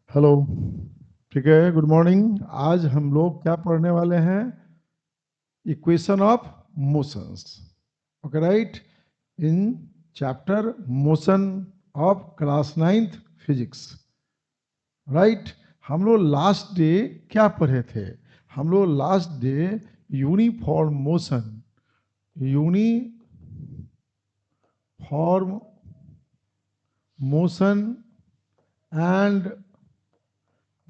Hello. ठीक है, good morning. आज हम लोग क्या पढ़ने वाले हैं? Equation of motions. Okay, right. In chapter motion of class 9th physics. Right. हम लोग लास्ट डे क्या पढ़े थे? हम लोग last day uniform motion, uniform motion and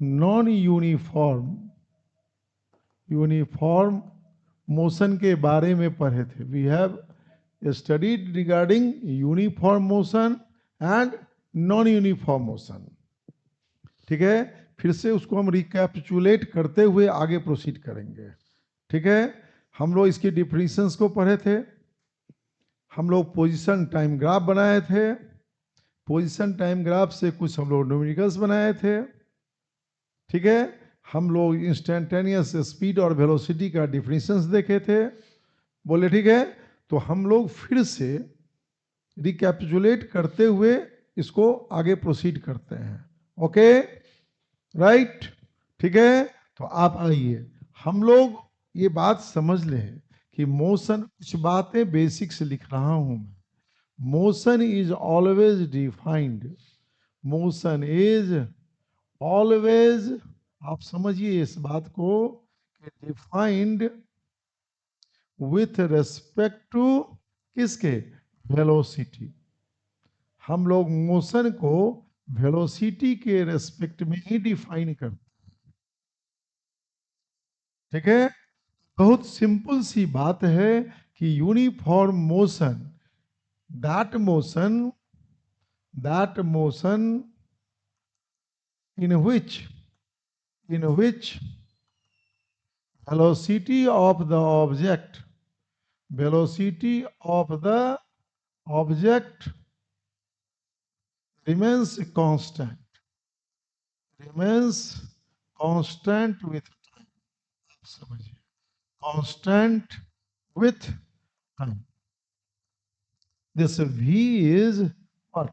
non uniform motion के बारे में पढ़े थे। We have studied regarding uniform motion and non uniform motion. ठीक है, फिर से उसको हम रिकैपिचुलेट करते हुए आगे प्रोसीड करेंगे। ठीक है, हम लोग इसकी डिफिनीशंस को पढ़े थे। हम लोग पोजीशन टाइम ग्राफ बनाए थे। पोजीशन टाइम ग्राफ से कुछ हम लोग न्यूमेरिकल्स बनाए थे। ठीक है, हम लोग इंस्टेंटेनियस स्पीड और वेलोसिटी का डिफिनीशंस देखे थे। बोले ठीक है, तो हम लोग फिर से रिकैपिचुलेट करते हुए इसको आगे प्रोसीड करते हैं। Okay, right. ठीक है, तो आप आइए, हम लोग ये बात समझ लें कि मोशन, कुछ बातें बेसिक से लिख रहा हूं मैं। Motion is always defined, motion is always, आप समझिए इस बात को, डिफाइंड विथ रेस्पेक्ट टू किसके? वेलोसिटी। हम लोग मोशन को वेलोसिटी के रेस्पेक्ट में ही डिफाइन करते हैं। ठीक है, बहुत सिंपल सी बात है कि uniform motion, that motion in which velocity of the object remains constant with time. समझिए, constant with time. This v is what?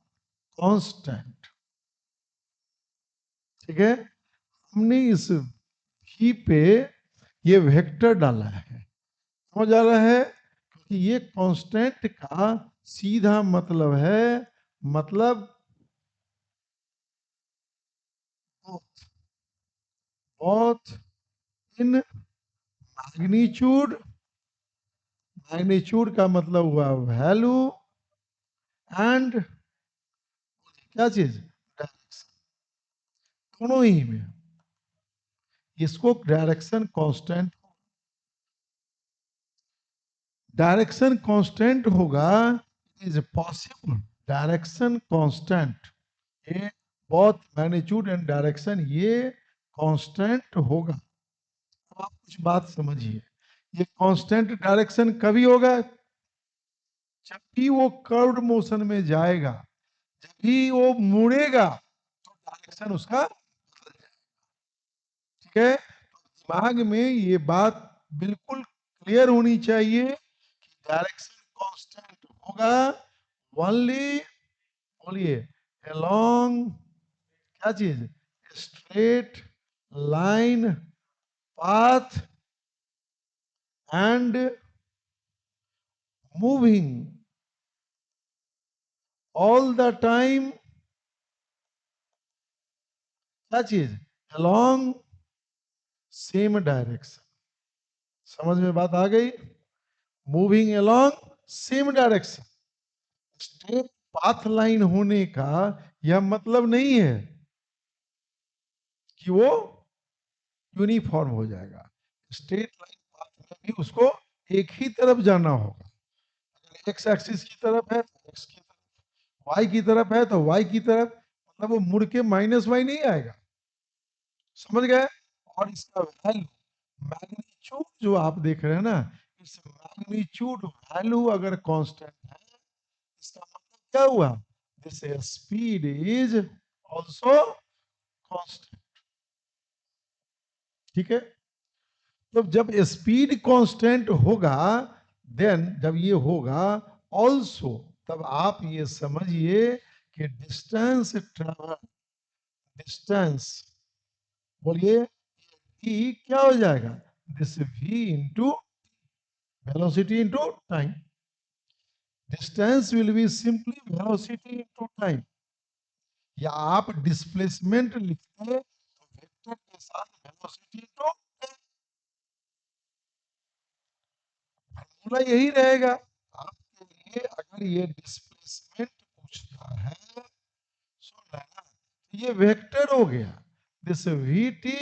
Constant. ठीक है, हमने इस v पे ये वेक्टर डाला है, समझ आ रहा है? क्योंकि ये कांस्टेंट का सीधा मतलब है, मतलब both in मैग्नीट्यूड, मैग्नीट्यूड का मतलब हुआ वैल्यू, एंड क्या चीज? डायरेक्शन। दोनों ही में इसको डायरेक्शन कांस्टेंट, डायरेक्शन कांस्टेंट होगा। इज पॉसिबल डायरेक्शन कांस्टेंट, ये बोथ मैग्नीट्यूड एंड डायरेक्शन ये कांस्टेंट होगा। तो आप कुछ बात समझिए, ये कांस्टेंट डायरेक्शन कभी होगा? जब भी वो कर्व्ड मोशन में जाएगा, जब भी वो मुड़ेगा तो डायरेक्शन उसका बदल जाएगा। ठीक है, दिमाग में ये बात बिल्कुल क्लियर होनी चाहिए कि डायरेक्शन कांस्टेंट होगा ओनली, बोलिए, अलोंग क्या चीज? Straight line path and moving all the time, क्या चीज? Along same direction. समझ में बात आ गई? Moving along same direction. Straight path line होने का यह मतलब नहीं है कि वो यूनिफॉर्म हो जाएगा। स्ट्रेट लाइन पाथ में भी उसको एक ही तरफ जाना होगा। अगर एक्स एक्सिस की तरफ है तो एक्स की तरफ, वाई की तरफ है तो वाई की तरफ, मतलब वो मुड़ के माइनस वाई नहीं आएगा। समझ गए? और इसका वैल्यू, मैग्नीट्यूड जो आप देख रहे हैं ना, इस मैग्नीट्यूड वैल्यू अगर कांस्टेंट है, इसका मतलब क्या हुआ? This speed is also constant. ठीक है, तो जब स्पीड कांस्टेंट होगा, देन जब ये होगा ऑल्सो, तब आप ये समझिए कि डिस्टेंस ट्रेवल, डिस्टेंस, बोलिए ई क्या हो जाएगा, this v into velocity into time. Distance will be simply velocity into time, या आप डिस्प्लेसमेंट लिखते तो वेक्टर के साथ वेलोसिटी इंटू, फॉर्मूला यही रहेगा आपके लिए। अगर ये डिस्प्लेसमेंट पूछता है, सुन लेना, तो ये वेक्टर हो गया, दिस वी टी,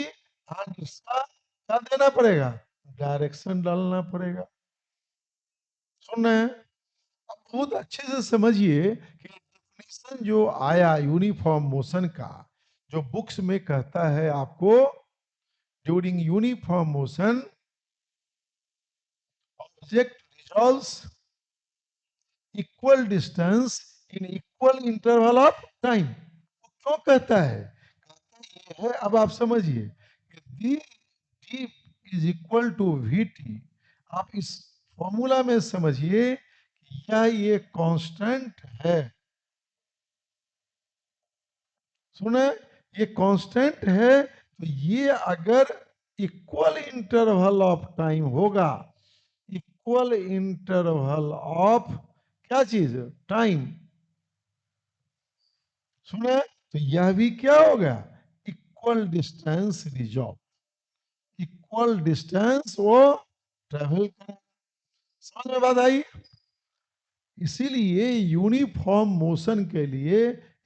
और इसका क्या देना पड़ेगा, डायरेक्शन डालना पड़ेगा। सुन रहे हैं? अब बहुत अच्छे से समझिए कि डेफिनेशन जो आया यूनिफॉर्म मोशन का, जो बुक्स में कहता है आपको, during uniform motion object resolves equal distance in equal interval of time. क्यों कहता है, कहता ये है, अब आप समझिए कि D D is equal to V T. आप इस फॉर्मूला में समझिए कि यह ये कांस्टेंट है, सुने, ये कांस्टेंट है, तो ये अगर इक्वल इंटरवल ऑफ टाइम होगा, इक्वल इंटरवल ऑफ क्या चीज, टाइम, सुने, तो यह भी क्या होगा, equal distance resolve, equal distance वो ट्रेवल करें। समझ में बात आई? इसीलिए यूनिफॉर्म मोशन के लिए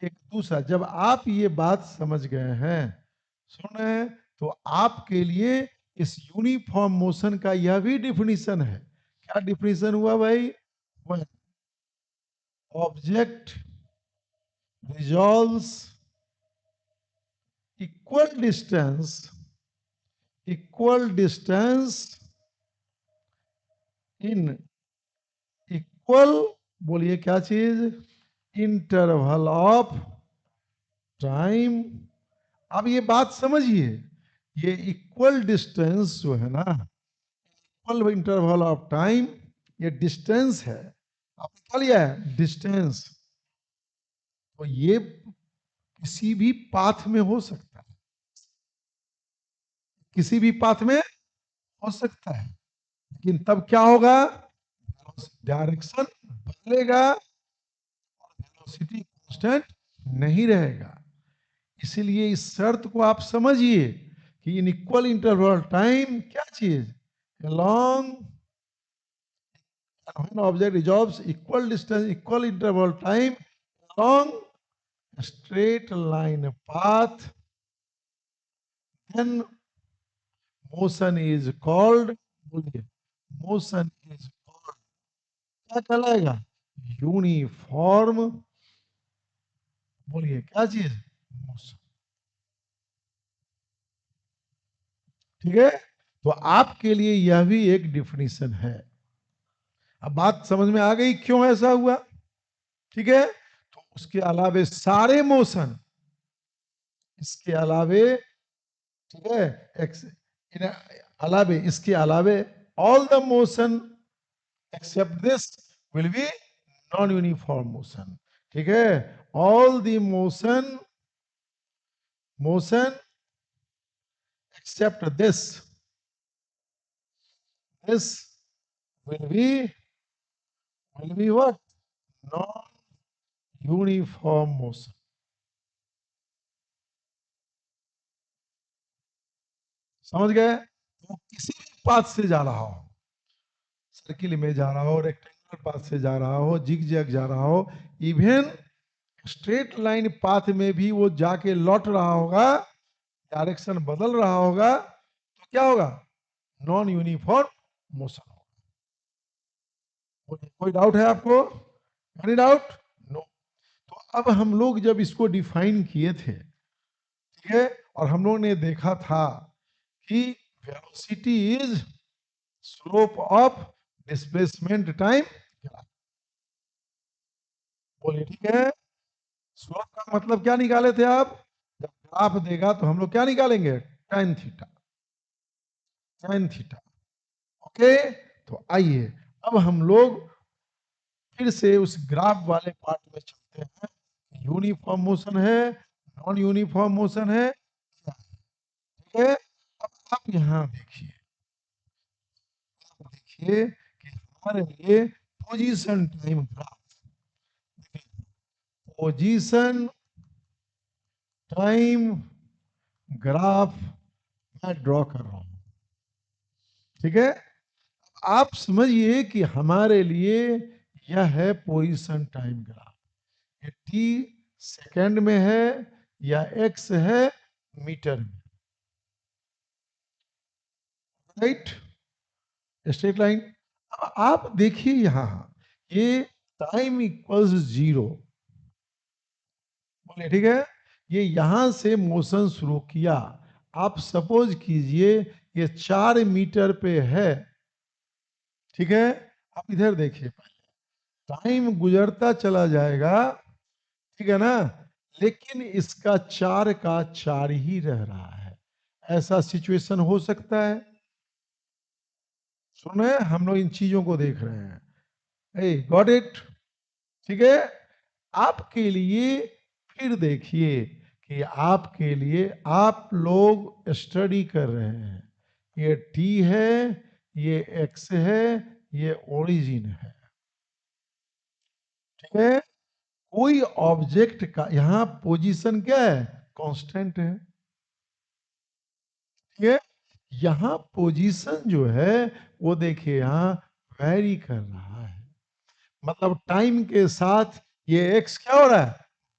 एक दूसरा, जब आप ये बात समझ गए हैं, सुन रहे हैं, तो आपके लिए इस यूनिफॉर्म मोशन का यह भी डिफिनीशन है। क्या डिफिनीशन हुआ भाई, object resolves equal distance in equal, बोलिए क्या चीज, इंटरवल ऑफ टाइम। अब ये बात समझिए, ये इक्वल डिस्टेंस जो है ना, इक्वल इंटरवल ऑफ टाइम, ये डिस्टेंस है, आपने क्या लिया है, डिस्टेंस। तो ये किसी भी पाथ में हो सकता है, किसी भी पाथ में हो सकता है, लेकिन तब क्या होगा, डायरेक्शन बदलेगा और वेलोसिटी कांस्टेंट नहीं रहेगा। इसीलिए इस शर्त को आप समझिए कि इन इक्वल इंटरवल टाइम क्या चीज, along when object resolves equal distance equal interval time along a straight line path, then motion is called, बोलिए, motion is called, क्या कहलाएगा, यूनिफॉर्म, बोलिए क्या चीज, मोशन। ठीक है, तो आपके लिए यह भी एक डिफिनीशन है। अब बात समझ में आ गई क्यों ऐसा हुआ, ठीक है। तो उसके अलावे सारे मोशन, इसके अलावे, ठीक है, अलावे, इसके अलावे all the motion except this will be non uniform motion, ठीक है। All the motion except this will be what, non uniform motion. समझ गए? तो किसी भी पाथ से जा रहा हो, सर्किल में जा रहा हो, रेक्टेंगुलर पाथ से जा रहा हो, जिग जैग जा रहा हो, इवन स्ट्रेट लाइन पाथ में भी वो जाके लौट रहा होगा, डायरेक्शन बदल रहा होगा, तो क्या होगा, नॉन यूनिफॉर्म मोशन होगा। कोई डाउट है आपको, एनी डाउट, नो। तो अब हम लोग जब इसको डिफाइन किए थे, ठीक है, और हम लोगों ने देखा था कि velocity is slope of displacement time, बोलिए ठीक है। स्लोप का मतलब क्या निकाले थे आप, जब ग्राफ देगा तो हम लोग क्या निकालेंगे, tan theta, tan theta, okay. तो आइए अब हम लोग फिर से उस ग्राफ वाले पार्ट में चलते हैं। यूनिफॉर्म मोशन है, नॉन यूनिफॉर्म मोशन है, ठीक है। अब आप यहां देखिए कि हमारे लिए position time graph, position time graph मैं ड्रॉ कर रहा हूं, ठीक है। आप समझिए कि हमारे लिए यह है पोजीशन टाइम ग्राफ। ये टी सेकंड में है या एक्स है मीटर में, राइट, स्ट्रेट लाइन। आप देखिए यहां ये टाइम इक्वल्स 0, बोले ठीक है। ये यहां से मोशन शुरू किया, आप सपोज कीजिए ये 4 मीटर पे है, ठीक है। आप इधर देखिए, टाइम गुजरता चला जाएगा, ठीक है ना, लेकिन इसका 4 का 4 ही रह रहा है। ऐसा सिचुएशन हो सकता है? सुन रहे हैं, हम लोग इन चीजों को देख रहे हैं। ए गॉट इट, ठीक है। आपके लिए फिर देखिए कि आपके लिए आप लोग स्टडी कर रहे हैं, ये टी है, ये एक्स है, ये ओरिजिन है, ठीक है। कोई ऑब्जेक्ट का यहां पोजीशन क्या है, कांस्टेंट है, ठीक है। यहां पोजीशन जो है वो देखिए यहां वैरी कर रहा है, मतलब टाइम के साथ ये एक्स क्या हो रहा है,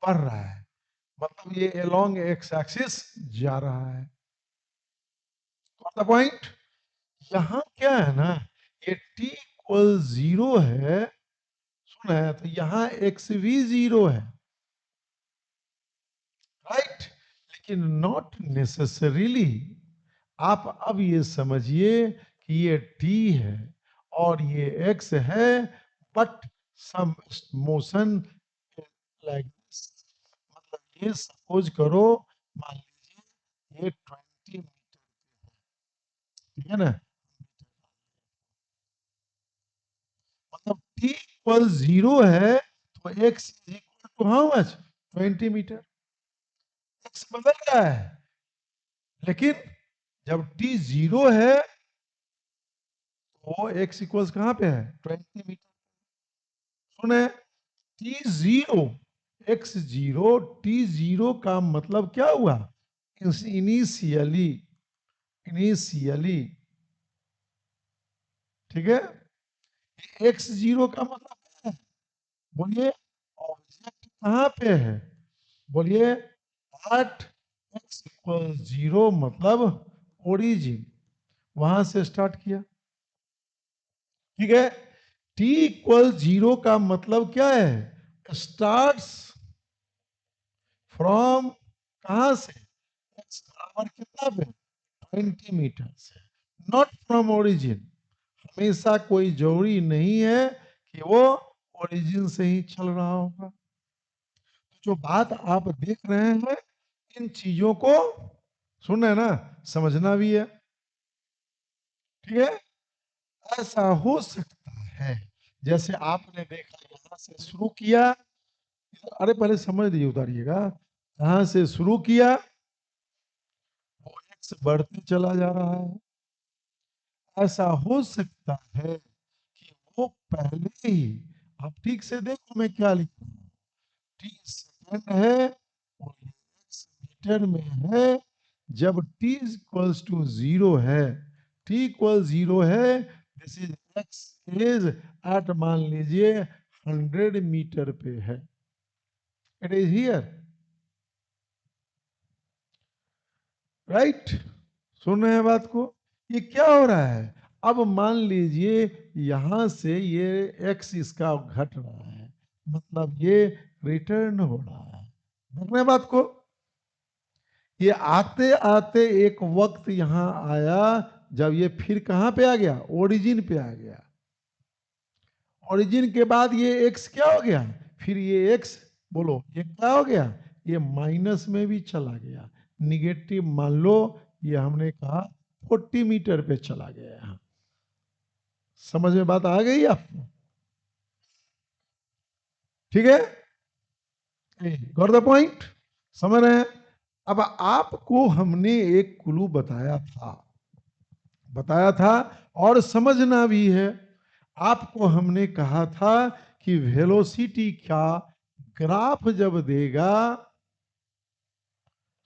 बढ़ रहा है, मतलब ये अलोंग एक्स एक्सिस जा रहा है। पॉइंट यहां क्या है ना, ये t इक्वल 0 है, सुना है, तो यहां एक्स भी 0 है, राइट, लेकिन नॉट नेसेसरीली। आप अब ये समझिए कि ये t है और ये x है, but some motion like this, मतलब ये सपोज करो, मान लीजिए ये 20 मीटर, ठीक है ना, मतलब t इक्वल 0 है तो x is equal to how much, 20 metre. x बदल रहा है, लेकिन जब t 0 है तो x इक्वल्स कहां पे है, 20 मीटर। सुने, T zero, x zero, T zero का मतलब क्या हुआ, इनिशियली, इनिशियली, ठीक है। एक्स जीरो का मतलब क्या है, बोलिए, ऑब्जेक्ट कहां पे है, बोलिए, एट एक्स इक्वल 0, मतलब ओरिजिन, वहां से स्टार्ट किया, ठीक है। t इक्वल 0 का मतलब क्या है, स्टार्ट्स फ्रॉम, कहां से, एक्स बराबर कितना पे, 20 मीटर से, नॉट फ्रॉम ओरिजिन। हमेशा कोई जरूरी नहीं है कि वो ओरिजिन से ही चल रहा होगा। तो जो बात आप देख रहे हैं, इन चीजों को सुन रहे हैं ना, समझना भी है, ठीक है। ऐसा हो सकता है जैसे आपने देखा यहां से शुरू किया, अरे पहले समझ लीजिए, उतारिएगा, यहां से शुरू किया, वो एक्स बढ़ते चला जा रहा है। ऐसा हो सकता है कि वो पहले ही, आप ठीक से देखो मैं क्या लिखा हूं, टी सेकेंड है और ये एक्स मीटर में है, जब t इक्वल्स टू 0 है, t इक्वल 0 है, this is x is at, मान लीजिए 100 मीटर पे है, इट इज हियर, राइट। सुन रहे हैं बात को, ये क्या हो रहा है, अब मान लीजिए यहां से ये x इसका घट रहा है, मतलब ये रिटर्न हो रहा है, देख रहे हैं बात को। ये आते आते एक वक्त यहां आया जब ये फिर कहां पे आ गया, ओरिजिन पे आ गया, ओरिजिन के बाद ये x क्या हो गया, फिर ये x, बोलो ये क्या हो गया, ये माइनस में भी चला गया, निगेटिव मान लो, ये हमने कहा 40 मीटर पे चला गया यहां। समझ में बात आ गई आपको, ठीक है, गॉट द पॉइंट। समझ रहे हैं? अब आपको हमने एक क्लू बताया था और समझना भी है। आपको हमने कहा था कि वेलोसिटी का ग्राफ जब देगा,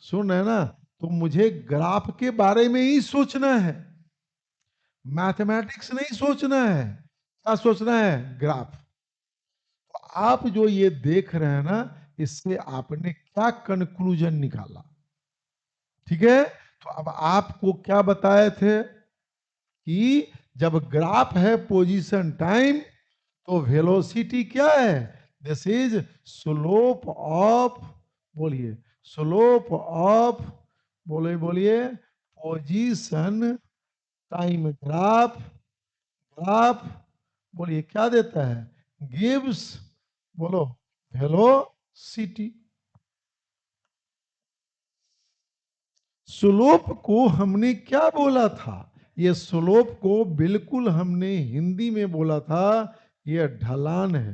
सुन रहे ना, तो मुझे ग्राफ के बारे में ही सोचना है, मैथमेटिक्स नहीं सोचना है। क्या सोचना है? ग्राफ। तो आप जो ये देख रहे हैं ना, इससे आपने क्या कंक्लूजन निकाला? ठीक है, तो अब आपको क्या बताए थे कि जब ग्राफ है पोजीशन टाइम, तो वेलोसिटी क्या है? दिस इज स्लोप ऑफ, बोलिए, स्लोप ऑफ, बोले बोलिए, पोजीशन टाइम ग्राफ। ग्राफ, बोलिए क्या देता है? गिव्स, बोलो, वेलोसिटी। स्लोप को हमने क्या बोला था? ये स्लोप को बिल्कुल हमने हिंदी में बोला था, ये ढलान है,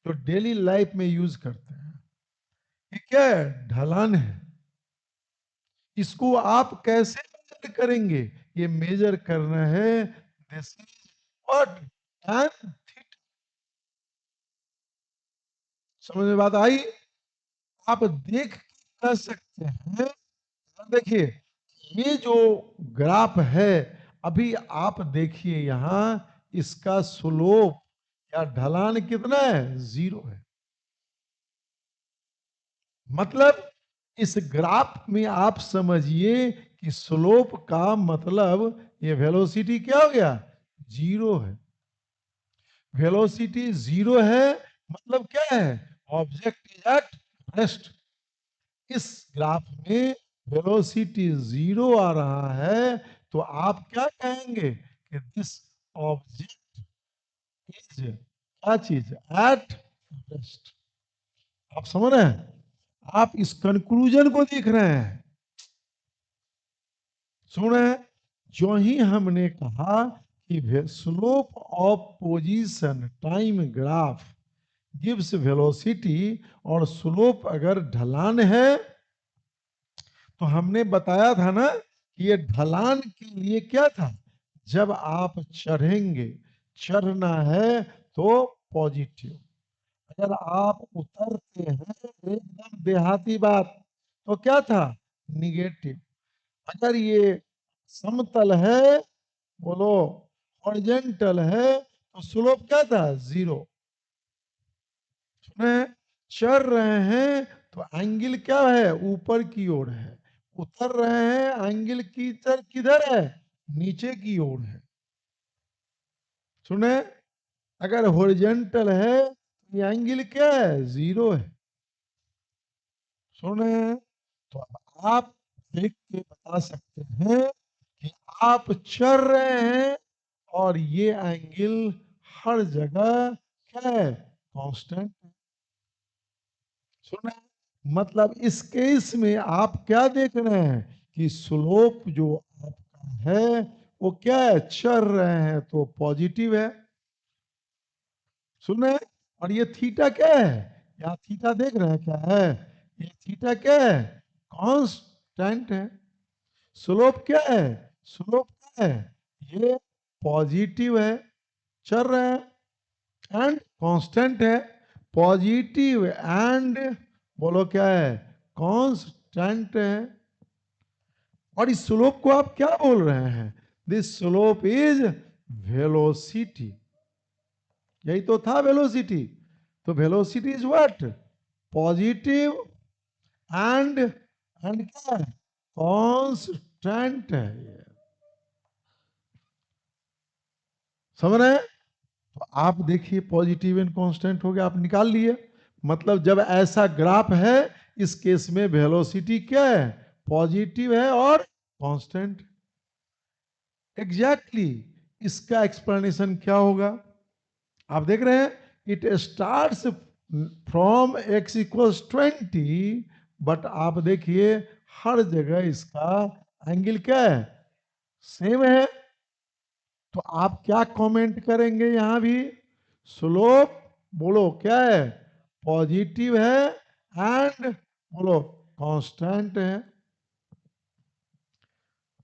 जो डेली लाइफ में यूज करते हैं। ये क्या है? ढलान है। इसको आप कैसे मेजर करेंगे? ये मेजर करना है, this is what, tan theta. समझ में बात आई? आप देख के कह सकते हैं। देखिए, ये जो ग्राफ है, अभी आप देखिए यहां, इसका स्लोप या ढलान कितना है? 0 है। मतलब इस ग्राफ में आप समझिए कि स्लोप का मतलब ये वेलोसिटी क्या हो गया? 0 है। वेलोसिटी 0 है, मतलब क्या है? Object is at rest. इस ग्राफ में वेलोसिटी 0 आ रहा है, तो आप क्या कहेंगे कि दिस ऑब्जेक्ट इज क्या चीज? At rest. आप समझ रहे हैं? आप इस कंक्लूजन को देख रहे हैं, सुन रहे हैं? जो ही हमने कहा कि slope of position time graph gives velocity, और स्लोप अगर ढलान है, तो हमने बताया था ना कि ये ढलान के लिए क्या था? जब आप चढ़ेंगे, चढ़ना है तो पॉजिटिव, अगर आप उतरते हैं, एकदम देहाती बात, तो क्या था? निगेटिव। अगर ये समतल है, बोलो, हॉरिजॉन्टल है, तो स्लोप क्या था? 0। सुने? चढ़ रहे हैं तो एंगल क्या है? ऊपर की ओर है। उतर रहे हैं, एंगल की किधर है? नीचे की ओर है। सुने? अगर हॉरिजॉन्टल है, ये एंगल क्या है? 0 है। सुने? तो अब आप देख के बता सकते हैं कि आप चढ़ रहे हैं, और ये एंगल हर जगह क्या है? कांस्टेंट। सुना? मतलब इस केस में आप क्या देख रहे हैं कि स्लोप जो आपका है, वो क्या है? चढ़ रहे हैं तो पॉजिटिव है। सुने? और ये थीटा क्या है? यहाँ थीटा देख रहे हैं क्या है? ये थीटा क्या है? कांस्टेंट है। स्लोप क्या है? स्लोप क्या है? ये पॉजिटिव है, चल रहा है, एंड कांस्टेंट है। पॉजिटिव एंड, बोलो क्या है? कांस्टेंट है। और इस स्लोप को आप क्या बोल रहे हैं? This slope is velocity. यही तो था वेलोसिटी। तो velocity is what? Positive and क्या है? कांस्टेंट है ये। समझ रहे हैं? तो आप देखिए, पॉजिटिव एंड कांस्टेंट हो गया, आप निकाल लिए। मतलब जब ऐसा ग्राफ है, इस केस में वेलोसिटी क्या है? पॉजिटिव है और कांस्टेंट। एग्जैक्टली इसका एक्सप्लेनेशन क्या होगा? आप देख रहे हैं, it starts from x equals 20, but आप देखिए हर जगह इसका एंगल क्या है? सेम है। तो आप क्या कमेंट करेंगे? यहां भी स्लोप, बोलो क्या है? पॉजिटिव है, एंड बोलो कांस्टेंट है।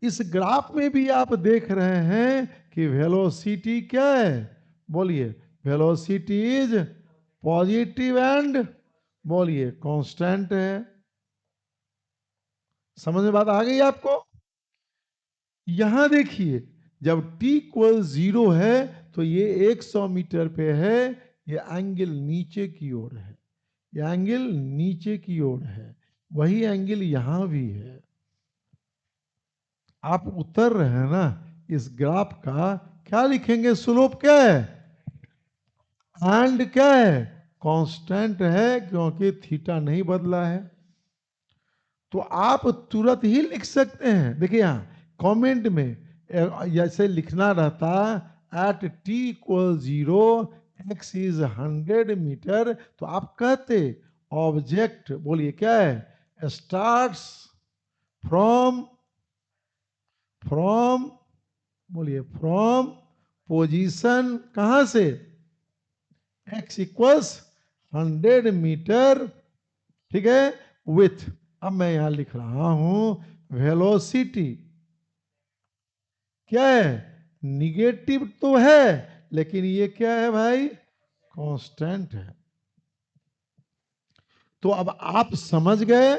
इस ग्राफ में भी आप देख रहे हैं कि वेलोसिटी क्या है, बोलिए, वेलोसिटी इज पॉजिटिव एंड, बोलिए, कांस्टेंट है। समझ में बात आ गई आपको? यहां देखिए, जब t इक्वल 0 है तो ये 100 मीटर पे है, ये एंगल नीचे की ओर है, ये एंगल नीचे की ओर है, वही एंगल यहां भी है। आप उतर रहे हैं ना, इस ग्राफ का क्या लिखेंगे, स्लोप क्या है, एंड क्या है, कांस्टेंट है, क्योंकि थीटा नहीं बदला है। तो आप तुरंत ही लिख सकते हैं। देखिए यहां कमेंट में जैसे लिखना रहता, at t equal 0 x is 100 metre, तो आप कहते ऑब्जेक्ट, बोलिए क्या है, स्टार्ट्स फ्रॉम, फ्रॉम, बोलिए फ्रॉम पोजीशन, कहां से, x इक्वल्स 100 मीटर, ठीक है, विथ, अब मैं यहां लिख रहा हूं वेलोसिटी क्या है, निगेटिव तो है, लेकिन ये क्या है भाई, कांस्टेंट है। तो अब आप समझ गए,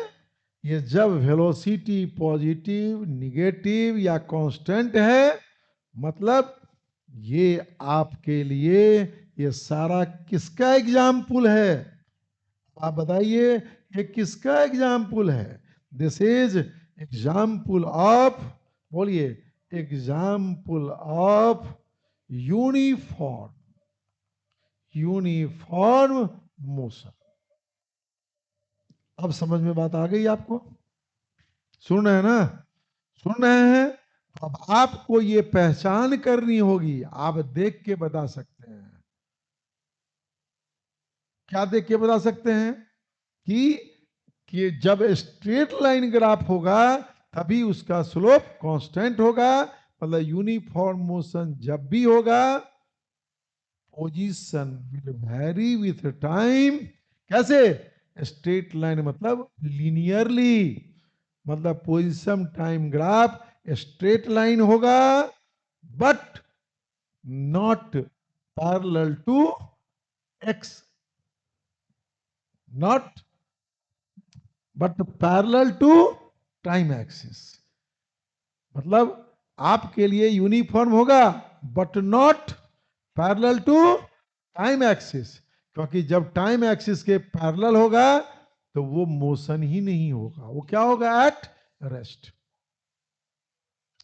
ये जब वेलोसिटी पॉजिटिव, निगेटिव या कांस्टेंट है, मतलब ये आपके लिए ये सारा किसका एग्जाम्पल है, आप बताइए, ये किसका एग्जाम्पल है, दिस इज एग्जाम्पल ऑफ, बोलिए, example of uniform, uniform motion. अब समझ में बात आ गई आपको? सुन रहे हैं ना, सुन रहे हैं? अब आपको ये पहचान करनी होगी, आप देख के बता सकते हैं। क्या देख के बता सकते हैं? कि जब स्ट्रेट लाइन ग्राफ होगा तभी उसका स्लोप कांस्टेंट होगा, मतलब यूनिफॉर्म मोशन जब भी होगा, position will vary with time. कैसे? स्ट्रेट लाइन मतलब लीनियरली, मतलब position time graph straight line होगा, but not parallel to X, not but parallel to time axis. मतलब आपके लिए यूनिफॉर्म होगा but not parallel to time axis, क्योंकि जब टाइम एक्सिस के पैरेलल होगा तो वो मोशन ही नहीं होगा, वो क्या होगा, एट रेस्ट।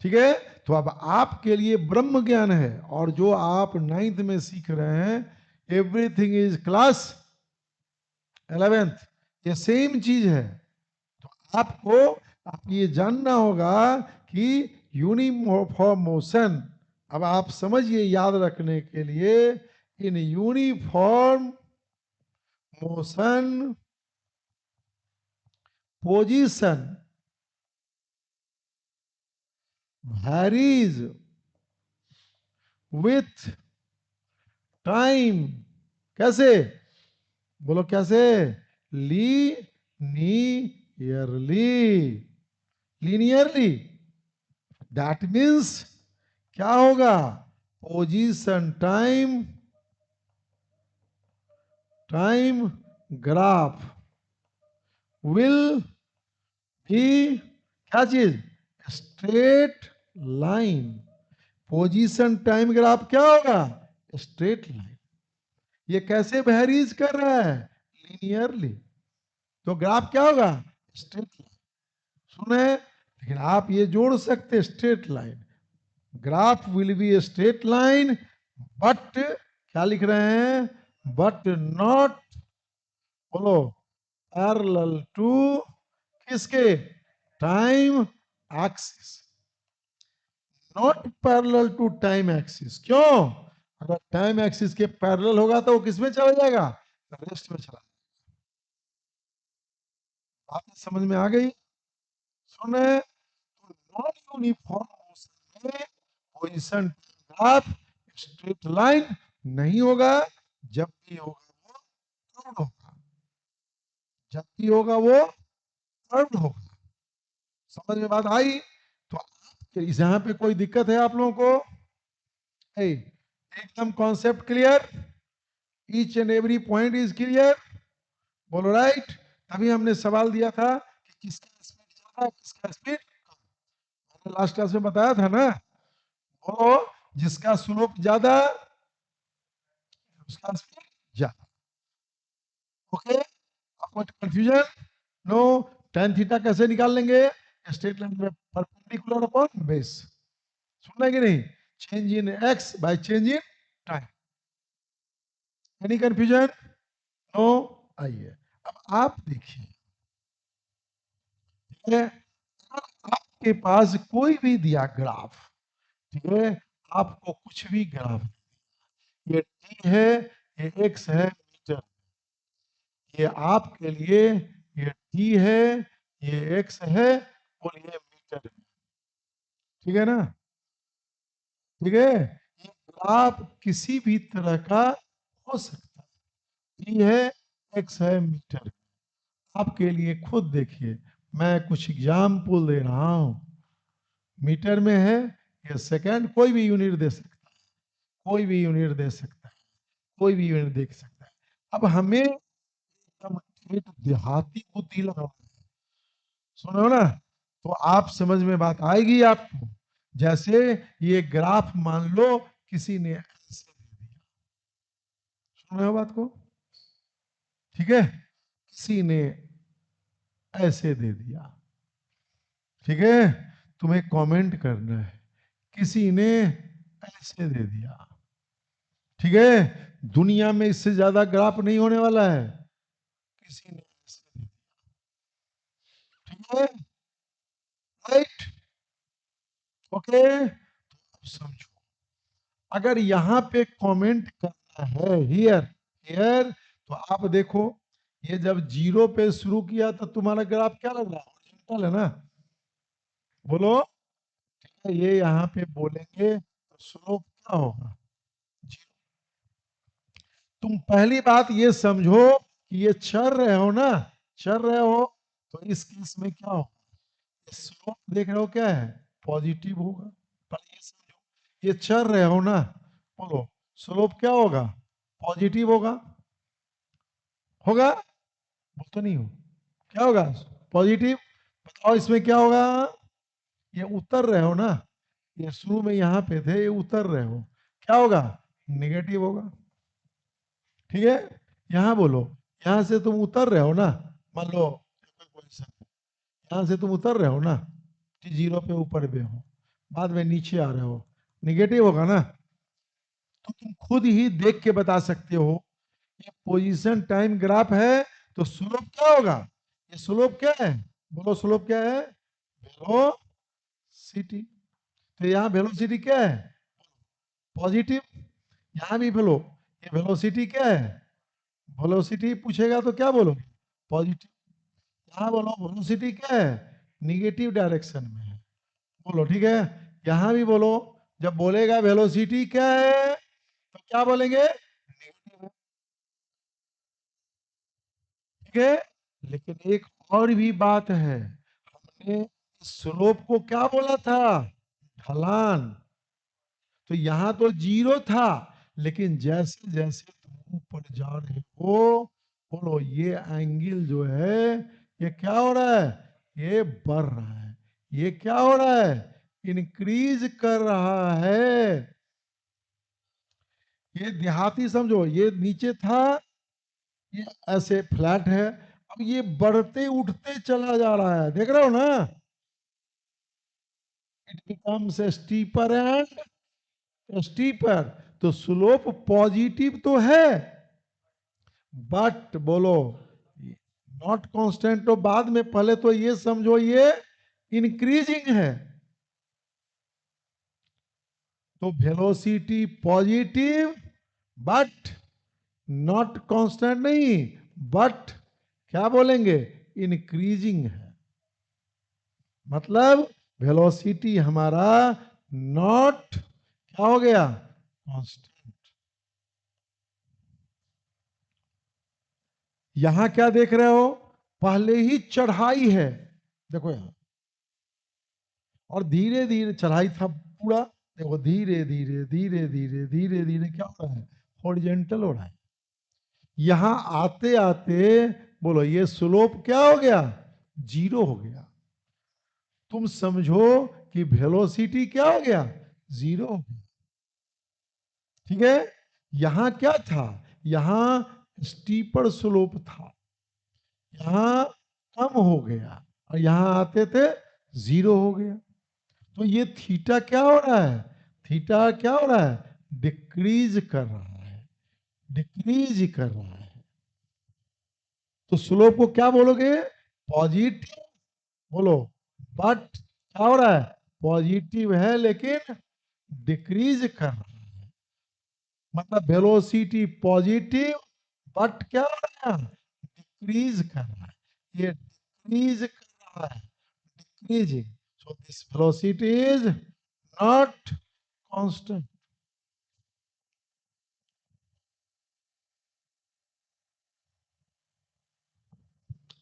ठीक है, तो अब आपके लिए ब्रह्म ज्ञान है, और जो आप 9th में सीख रहे हैं, एवरीथिंग इज क्लास 11th, ये सेम चीज है। तो आपको आप ये जानना होगा कि यूनिफॉर्म मोशन, अब आप समझिए याद रखने के लिए, in uniform motion position varies with time. कैसे? बोलो कैसे? लीनियरली दैट मीन्स क्या होगा, position time, time graph will भी क्या चीज, straight line. Position time graph क्या होगा, स्ट्रेट लाइन। ये कैसे वेरीज कर रहा है, लीनियरली, तो ग्राफ क्या होगा, स्ट्रेट लाइन। सुने, लेकिन आप ये जोड़ सकते straight line, graph will be a straight line, but क्या लिख रहे हैं, बट नॉट, बोलो, पैरेलल टू किसके, time axis, not parallel to time axis. क्यों? अगर टाइम एक्सिस के पैरेलल होगा तो वो किस में चला जाएगा, रेस्ट में चला। बात समझ में आ गई? सुने, तो नॉन यूनिफॉर्म मोशन में पोजीशन ग्राफ स्ट्रेट लाइन नहीं होगा, जब भी होगा वो कर्व होगा, जब भी होगा वो कर्व्ड होगा। समझ में बात आई? तो यहाँ पे कोई दिक्कत है आप लोगों को? एकदम concept clear, each and every point is clear, बोलो राइट। तभी हमने सवाल दिया था कि किसका स्पीड ज्यादा, किसका स्पीड कम। लास्ट क्लास में बताया था ना, बोलो जिसका स्लोप ज्यादा उसका स्पीड ज्यादा। ओके, आपको कंफ्यूजन? नो। tan थीटा कैसे निकाल लेंगे? स्ट्रेट लाइन में परपेंडिकुलर अपॉन बेस। सुन रहे कि नहीं? Change in x by change in time. Any confusion? No. आइए अब आप देखिए, ठीक है, आपके पास कोई भी दिया ग्राफ, ठीक है, आपको कुछ भी ग्राफ, ये टी है, ये एक्स है मीटर, ये आपके लिए ये टी है, ये एक्स है और ये मीटर है, ठीक है ना? ठीक है, ये ग्राफ किसी भी तरह का हो सकता है, टी है, एक्स है, मीटर है। आपके लिए खुद देखिए, मैं कुछ एग्जाम्पल दे रहा हूं। मीटर में है, या सेकंड, कोई भी यूनिट दे सकता है, कोई भी यूनिट दे सकता है, कोई भी यूनिट देख सकता है। अब हमें एकदम ठेठ देहाती बुद्धि लगाना है, सुनो ना, तो आप समझ में बात आएगी आपको। जैसे ये ग्राफ मान लो किसी ने ऐसे दे दिया, सुन रहे हो बात को? ठीक है, किसी ने ऐसे दे दिया, ठीक है, तुम्हें कमेंट करना है, किसी ने ऐसे दे दिया, ठीक है, दुनिया में इससे ज्यादा ग्राफ नहीं होने वाला है, किसी ने ऐसे दे दिया, ठीक है, राइट? ओके, तो समझो, अगर यहां पे कमेंट करना है हियर हियर, तो आप देखो, ये जब जीरो पे शुरू किया तो तुम्हारा ग्राफ क्या लग रहा है? हॉरिजॉन्टल है ना, बोलो। ये यहाँ पे बोलेंगे तो स्लोप क्या होगा? जीरो। तुम पहली बात ये समझो कि ये चल रहे हो ना, चल रहे हो, तो इस केस में क्या होगा? स्लोप देख रहे हो क्या है? पॉजिटिव होगा। पर ये समझो, ये चल रहे हो ना, बोलो स्लोप क्या होगा? पॉजिटिव होगा, होगा? बोल तो नहीं हो, क्या होगा? पॉजिटिव। बताओ इसमें क्या होगा? ये उतर रहे हो ना, ये शुरू में यहाँ पे थे, ये उतर रहे हो, क्या होगा? नेगेटिव होगा, ठीक है। यहाँ बोलो, यहाँ से तुम उतर रहे हो ना, मान लो यहाँ से तुम उतर रहे हो ना, जीरो पे ऊपर पे हो, बाद में नीचे आ रहे हो, निगेटिव होगा ना। तो तुम खुद ही देख के बता सकते हो, ये पोजीशन टाइम ग्राफ है, तो स्लोप क्या होगा? ये स्लोप क्या है? बोलो स्लोप क्या है? वेलोसिटी। तो यहाँ वेलोसिटी क्या है? पॉजिटिव। यहाँ भी बोलो, ये वेलोसिटी क्या है? वेलोसिटी पूछेगा तो क्या बोलो? पॉजिटिव। यहाँ बोलो वेलोसिटी क्या है? निगेटिव डायरेक्शन में है, बोलो, ठीक है। यहाँ भी बोलो, जब बोलेगा वेलोसिटी क्या है तो क्या बोलेंगे? नेगेटिव है, ठीक है। लेकिन एक और भी बात है, हमने स्लोप को क्या बोला था? ढलान। तो यहां तो जीरो था, लेकिन जैसे जैसे तुम ऊपर जा रहे हो, बोलो ये एंगल जो है ये क्या हो रहा है? ये बढ़ रहा है। ये क्या हो रहा है? इंक्रीज कर रहा है। ये देहाती समझो, ये नीचे था, ये ऐसे फ्लैट है, अब ये बढ़ते उठते चला जा रहा है, देख रहे हो ना? It becomes steeper and steeper. तो स्लोप पॉजिटिव तो है, बट बोलो नॉट कांस्टेंट। तो बाद में पहले तो ये समझो ये इंक्रीजिंग है, तो velocity positive but not constant नहीं, बट क्या बोलेंगे? इंक्रीजिंग है। मतलब वेलोसिटी हमारा नॉट क्या हो गया? कांस्टेंट। यहां क्या देख रहे हो? पहले ही चढ़ाई है, देखो यहां, और धीरे धीरे चढ़ाई था पूरा, देखो धीरे धीरे धीरे धीरे धीरे धीरे क्या हो रहा है, हॉरिजॉन्टल हो रहा है। यहां आते आते बोलो ये स्लोप क्या हो गया, जीरो हो गया। तुम समझो कि वेलोसिटी क्या हो गया, जीरो हो गया। ठीक है, यहां क्या था, यहां स्टीपर स्लोप था, यहां कम हो गया, और यहां आते थे जीरो हो गया। तो ये थीटा क्या हो रहा है, थीटा क्या हो रहा है, डिक्रीज कर रहा है, डिक्रीज कर रहा है। तो स्लोप को क्या बोलोगे, पॉजिटिव बोलो, बट क्या हो रहा है, पॉजिटिव है लेकिन डिक्रीज कर रहा है। मतलब वेलोसिटी पॉजिटिव, बट क्या हो रहा है, डिक्रीज कर रहा है, ये डिक्रीज कर रहा है, decreasing. So this velocity is not constant.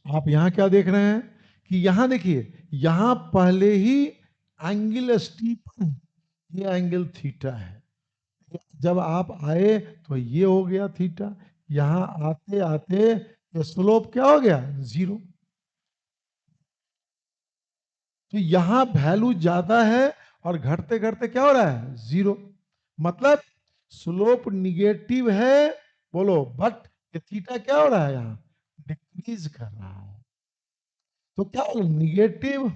आप यहां क्या देख रहे हैं कि यहां देखिए, यहां पहले ही एंगल स्टीपर है, ये एंगल थीटा है। जब आप आए तो ये हो गया थीटा, यहां आते आते ये स्लोप क्या हो गया, जीरो। तो यहां वैल्यू ज्यादा है और घटते घटते क्या हो रहा है, जीरो। मतलब स्लोप निगेटिव है बोलो, बट ये थीटा क्या हो रहा है, यहां डिक्रीज कर रहा है। तो क्या बोलो, निगेटिव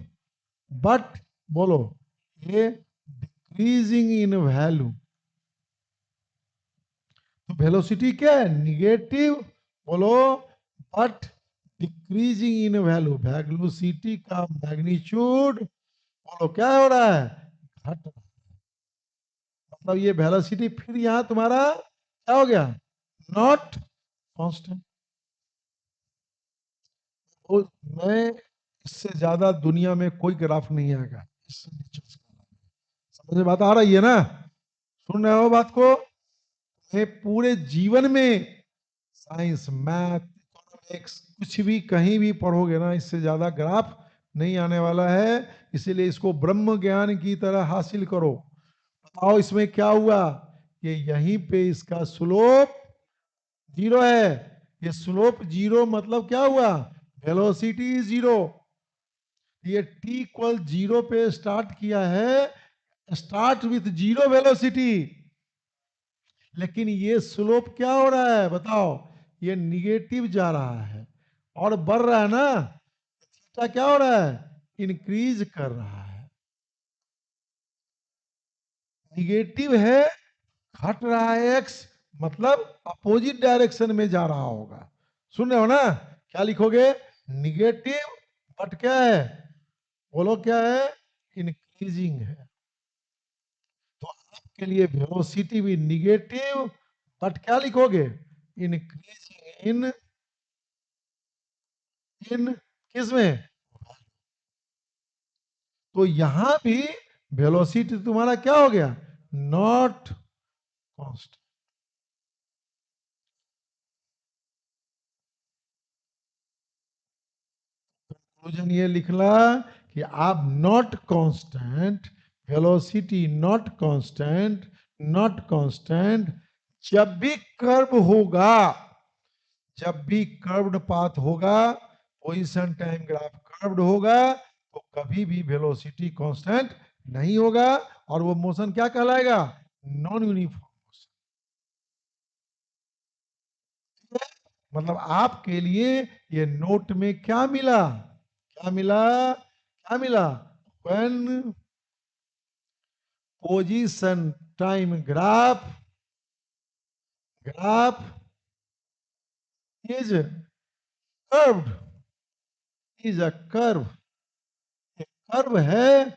बट बोलो ये डिक्रीजिंग इन वैल्यू। तो वेलोसिटी क्या है, निगेटिव बोलो, but decreasing in value. Velocity का मैग्नीट्यूड बोलो क्या हो रहा है, घट रहा है। मतलब ये वेलोसिटी फिर यहां तुम्हारा क्या हो गया, नॉट कांस्टेंट। तो मैं इससे ज्यादा दुनिया में कोई ग्राफ नहीं आएगा, इससे नीचे समझ में बात आ रही है ना, सुन रहे हो बात को। ये पूरे जीवन में साइंस, मैथ, इकोनॉमिक्स कुछ भी कहीं भी पढ़ोगे ना, इससे ज्यादा ग्राफ नहीं आने वाला है। इसीलिए इसको ब्रह्म ज्ञान की तरह हासिल करो। बताओ इसमें क्या हुआ, ये यहीं पे इसका स्लोप जीरो है। ये स्लोप जीरो मतलब क्या हुआ, वेलोसिटी जीरो। ये टी इक्वल जीरो पे स्टार्ट किया है, स्टार्ट विथ जीरो वेलोसिटी, लेकिन ये स्लोप क्या हो रहा है बताओ, ये निगेटिव जा रहा है और बढ़ रहा है ना, थीटा क्या हो रहा है, इंक्रीज कर रहा है। निगेटिव है, घट रहा है एक्स, मतलब अपोजिट डायरेक्शन में जा रहा होगा। सुन रहे हो ना, क्या लिखोगे, निगेटिव बट क्या है, बोलो क्या है, इंक्रीजिंग है। तो आपके लिए वेलोसिटी भी निगेटिव, बट क्या लिखोगे, इंक्रीजिंग इन, इन किस में, तो यहां भी वेलोसिटी तुम्हारा क्या हो गया, नॉट कांस्टेंट। कंक्लूजन ये लिखला कि आप not constant, velocity not constant, not constant जब भी कर्व होगा, जब भी कर्व्ड पाथ होगा, पोजीशन टाइम ग्राफ कर्व्ड होगा, तो कभी भी वेलोसिटी कांस्टेंट नहीं होगा, और वो मोशन क्या कहलाएगा, नॉन यूनिफॉर्म मोशन। मतलब आपके लिए ये नोट में क्या मिला, क्या मिला, क्या मिला, when position time graph, graph is curved, is a curve, curve है,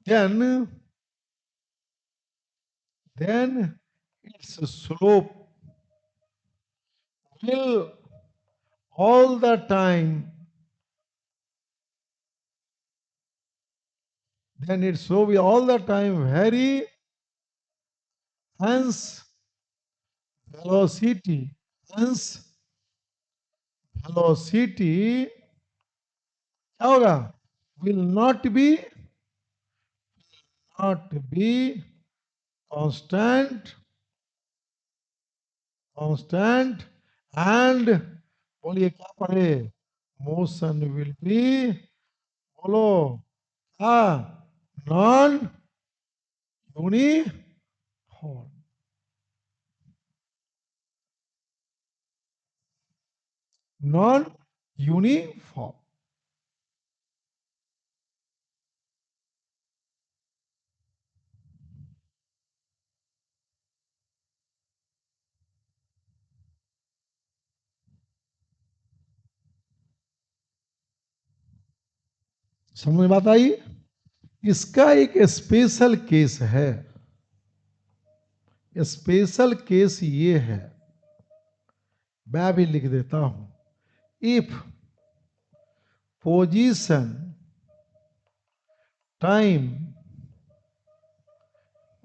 then its slope will all the time, then its slope will all the time vary, hence velocity, hence velocity क्या होगा, will not be constant and, बोलिए क्या पढ़े, motion will be, बोलो, हाँ, non uniform, non uniform. समझ में बात आई? इसका एक स्पेशल केस है, स्पेशल केस ये है, मैं भी लिख देता हूं, if position time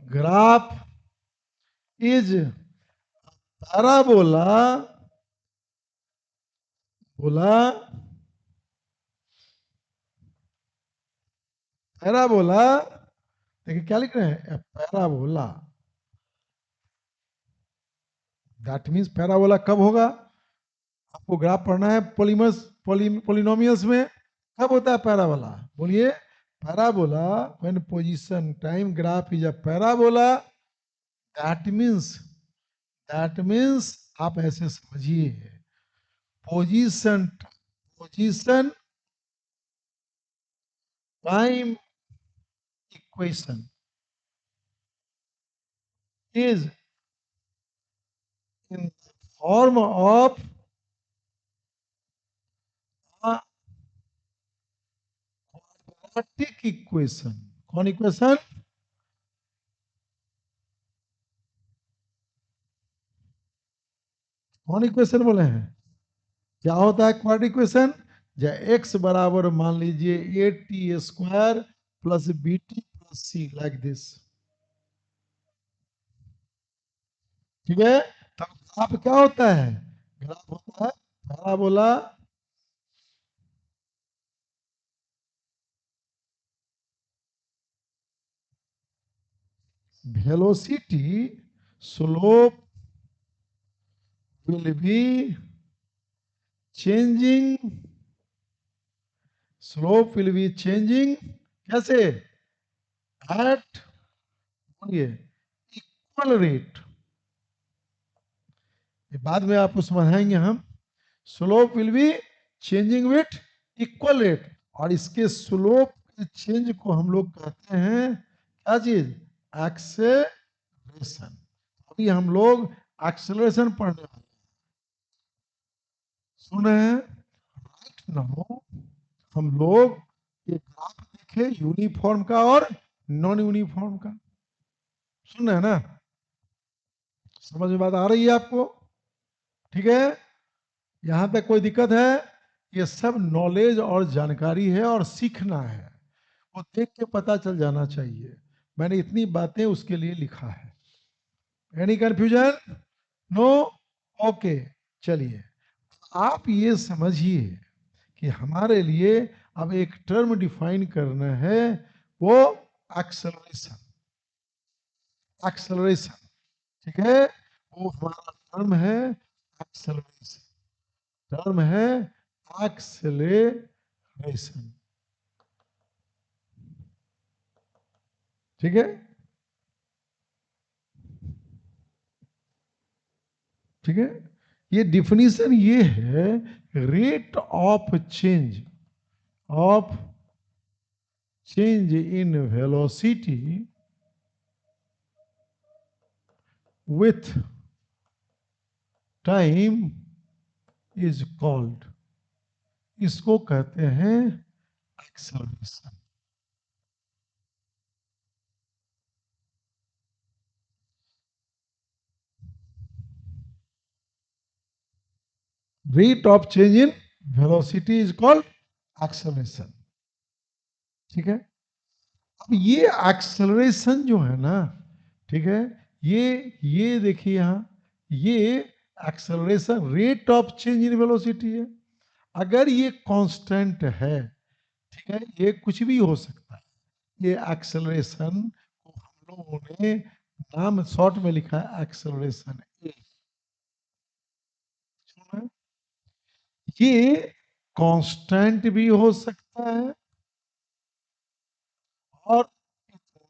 graph is parabola, बोला पैराबोला, देखिए क्या लिख रहे हैं, पैराबोला, दैट मीन्स पैराबोला कब होगा, आपको ग्राफ पढ़ना है पोलिनोमियल्स में, कब होता है पैराबोला, बोलिए, parabola when position time graph is a parabola, that means, आप ऐसे समझिए, position position time equation is in the form of a quadratic equation. कौन इक्वेशन, कौन इक्वेशन बोले हैं, क्या होता है क्वाड्रेटिक इक्वेशन, जब x बराबर मान लीजिए a t square plus b t plus c, like this, ठीक है, तब ग्राफ क्या होता है, ग्राफ होता है parabola, velocity slope will be changing, slope will be changing, कैसे, एट, बोलिए, इक्वल रेट, ये बाद में आपको समझाएंगे हम, slope will be changing with equal rate, और इसके स्लोप के चेंज को हम लोग कहते हैं क्या चीज, एक्सेलरेशन। अभी हम लोग एक्सेलरेशन पढ़ने वाले, सुन रहे हैं, राइट नाउ हम लोग ये ग्राफ देखे यूनिफॉर्म का और नॉन यूनिफॉर्म का, सुन रहे हैं ना, समझ में बात आ रही है आपको, ठीक है, यहां तक कोई दिक्कत है, ये सब नॉलेज और जानकारी है और सीखना है, वो देख के पता चल जाना चाहिए, मैंने इतनी बातें उसके लिए लिखा है, एनी कंफ्यूजन, नो, ओके, चलिए, आप ये समझिए कि हमारे लिए अब एक टर्म डिफाइन करना है, वो एक्सेलरेशन, एक्सेलरेशन, ठीक है, वो हमारा टर्म है एक्सेलरेशन, टर्म है एक्सेलरेशन, ठीक है, ठीक है, ये डिफिनीशन ये है, rate of change in velocity with time is called, इसको कहते हैं acceleration, rate of change in velocity is called acceleration, ठीक है, अब ये एक्सेलरेशन जो है ना, ठीक है, ये देखिए यहां, ये acceleration rate of change in velocity है, अगर ये कांस्टेंट है, ठीक है, ये कुछ भी हो सकता है, ये एक्सेलरेशन को हम लोगों ने नाम शॉर्ट में लिखा है एक्सेलरेशन ए। ये कांस्टेंट भी हो सकता है और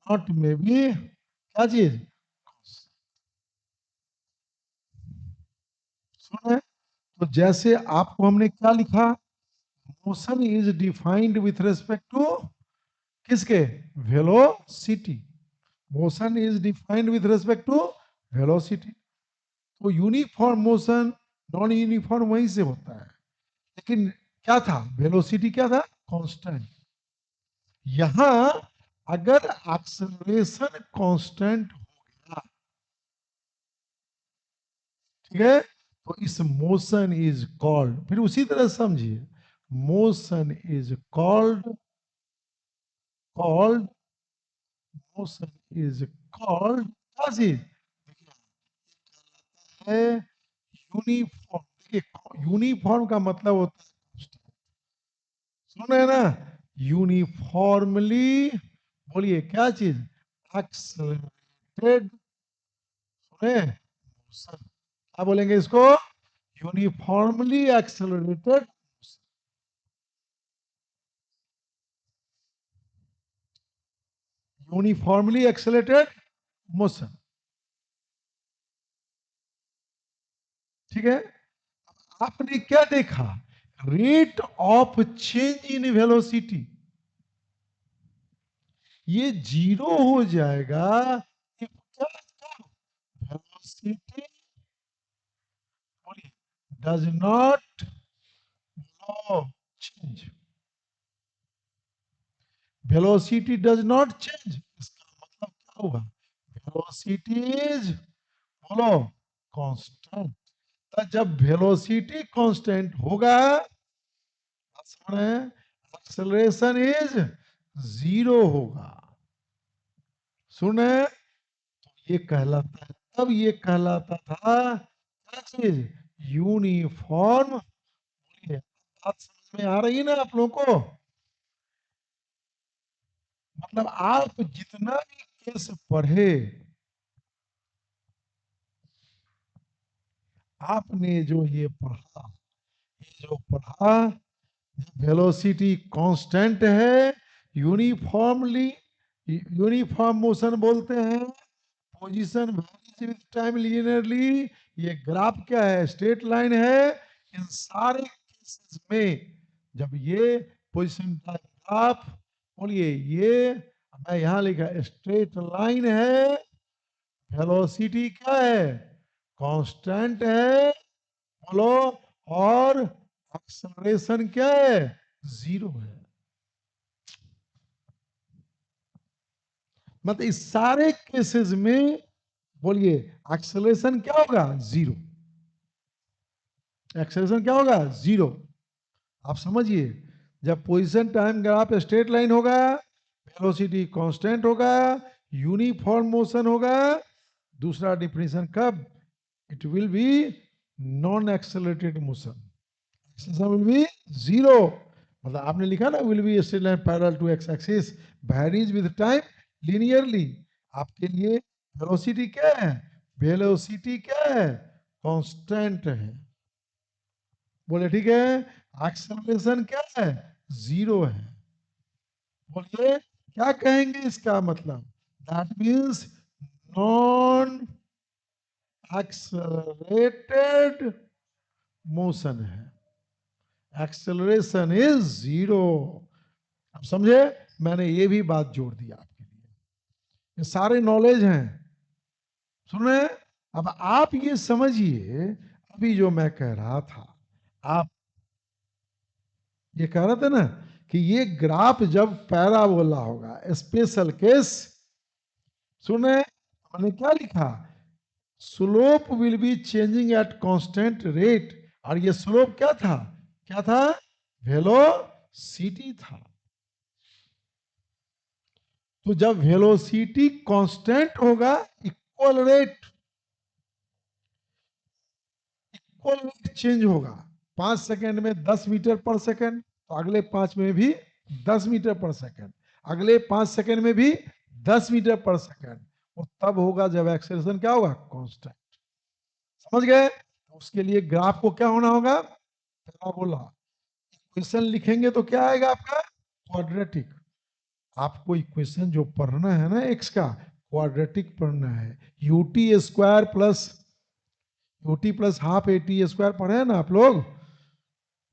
नॉट में भी क्या चीज सुने। तो जैसे आपको हमने क्या लिखा, motion is defined with respect to किसके, velocity. Motion is defined with respect to velocity. तो यूनिफॉर्म मोशन नॉन यूनिफॉर्म वहीं से होता है, लेकिन क्या था, वेलोसिटी क्या था, कांस्टेंट। यहां अगर एक्सेलरेशन कांस्टेंट हो गया, ठीक है, तो इस मोशन इज कॉल्ड, फिर उसी तरह समझिए, motion is called called motion is called क्या चीज है, यूनिफॉर्म। देखिए यूनिफॉर्म का मतलब होता है, सुने ना, यूनिफॉर्मली, बोलिए क्या चीज, एक्सेलरेटेड, सुने, मोशन, क्या बोलेंगे इसको, uniformly accelerated, uniformly accelerated motion, ठीक है। आपने क्या देखा, rate of change in velocity, ये जीरो हो जाएगा if क्या velocity does not change, velocity does not change, इसका मतलब क्या होगा, वेलोसिटी इज, बोलो, कांस्टेंट। तो जब वेलोसिटी कांस्टेंट होगा, एक्सेलरेशन इज जीरो होगा, सुने, ये कहलाता है, तब ये कहलाता था क्या चीज, यूनिफॉर्म। बात समझ में आ रही है ना आप लोगों को, मतलब आप जितना भी केस पढ़े, आपने जो ये पढ़ा, ये जो पढ़ा, वेलोसिटी कांस्टेंट है, यूनिफॉर्मली, यूनिफॉर्म मोशन बोलते हैं, position varies with time linearly, ये ग्राफ क्या है, स्ट्रेट लाइन है। इन सारे केसेस में जब ये पोजीशन टाइम ग्राफ, बोलिए ये, मैं यहां लिखा स्ट्रेट लाइन है, वेलोसिटी क्या है, कांस्टेंट है, बोलो, और एक्सेलरेशन क्या है, जीरो है। मतलब इस सारे केसेस में, बोलिए, एक्सेलरेशन क्या होगा, जीरो, एक्सेलरेशन क्या होगा, जीरो। आप समझिए, जब position time graph straight line होगा, वेलोसिटी कांस्टेंट होगा, यूनिफॉर्म मोशन होगा, दूसरा डिफिनेशन कब, it will be non accelerated motion, acceleration will be zero. मतलब आपने लिखा ना, will be straight line parallel to x axis varies with time linearly, आपके लिए वेलोसिटी क्या है, वेलोसिटी क्या है, कांस्टेंट है, बोले ठीक है, एक्सेलरेशन क्या है, जीरो है। बोलिए क्या कहेंगे इसका मतलब, that means non accelerated motion है, एक्सेलरेशन इज जीरो। अब समझे, मैंने ये भी बात जोड़ दी आपके लिए, ये सारे नॉलेज हैं, सुन रहे हैं। अब आप ये समझिए, अभी जो मैं कह रहा था, आप ये कह रहे थे ना कि ये ग्राफ जब पैराबोला होगा, स्पेशल केस, सुने, मैंने क्या लिखा, slope will be changing at constant rate, और ये स्लोप क्या था, क्या था, वेलोसिटी था। तो जब वेलोसिटी कांस्टेंट होगा, इक्वल रेट चेंज होगा, 5 सेकंड में 10 मीटर पर सेकंड, तो अगले 5 में भी 10 मीटर पर सेकंड, अगले 5 सेकंड में भी 10 मीटर पर सेकंड। वो तब होगा जब एक्सेलरेशन क्या होगा, कांस्टेंट। समझ गए? तो उसके लिए ग्राफ को क्या होना होगा, पैराबोला। इक्वेशन लिखेंगे तो क्या आएगा आपका, क्वाड्रेटिक। आपको इक्वेशन जो पढ़ना है ना एक्स का, क्वाड्रेटिक पढ़ना है। UT square plus UT plus half eighty square पढ़े हैं ना आप लोग,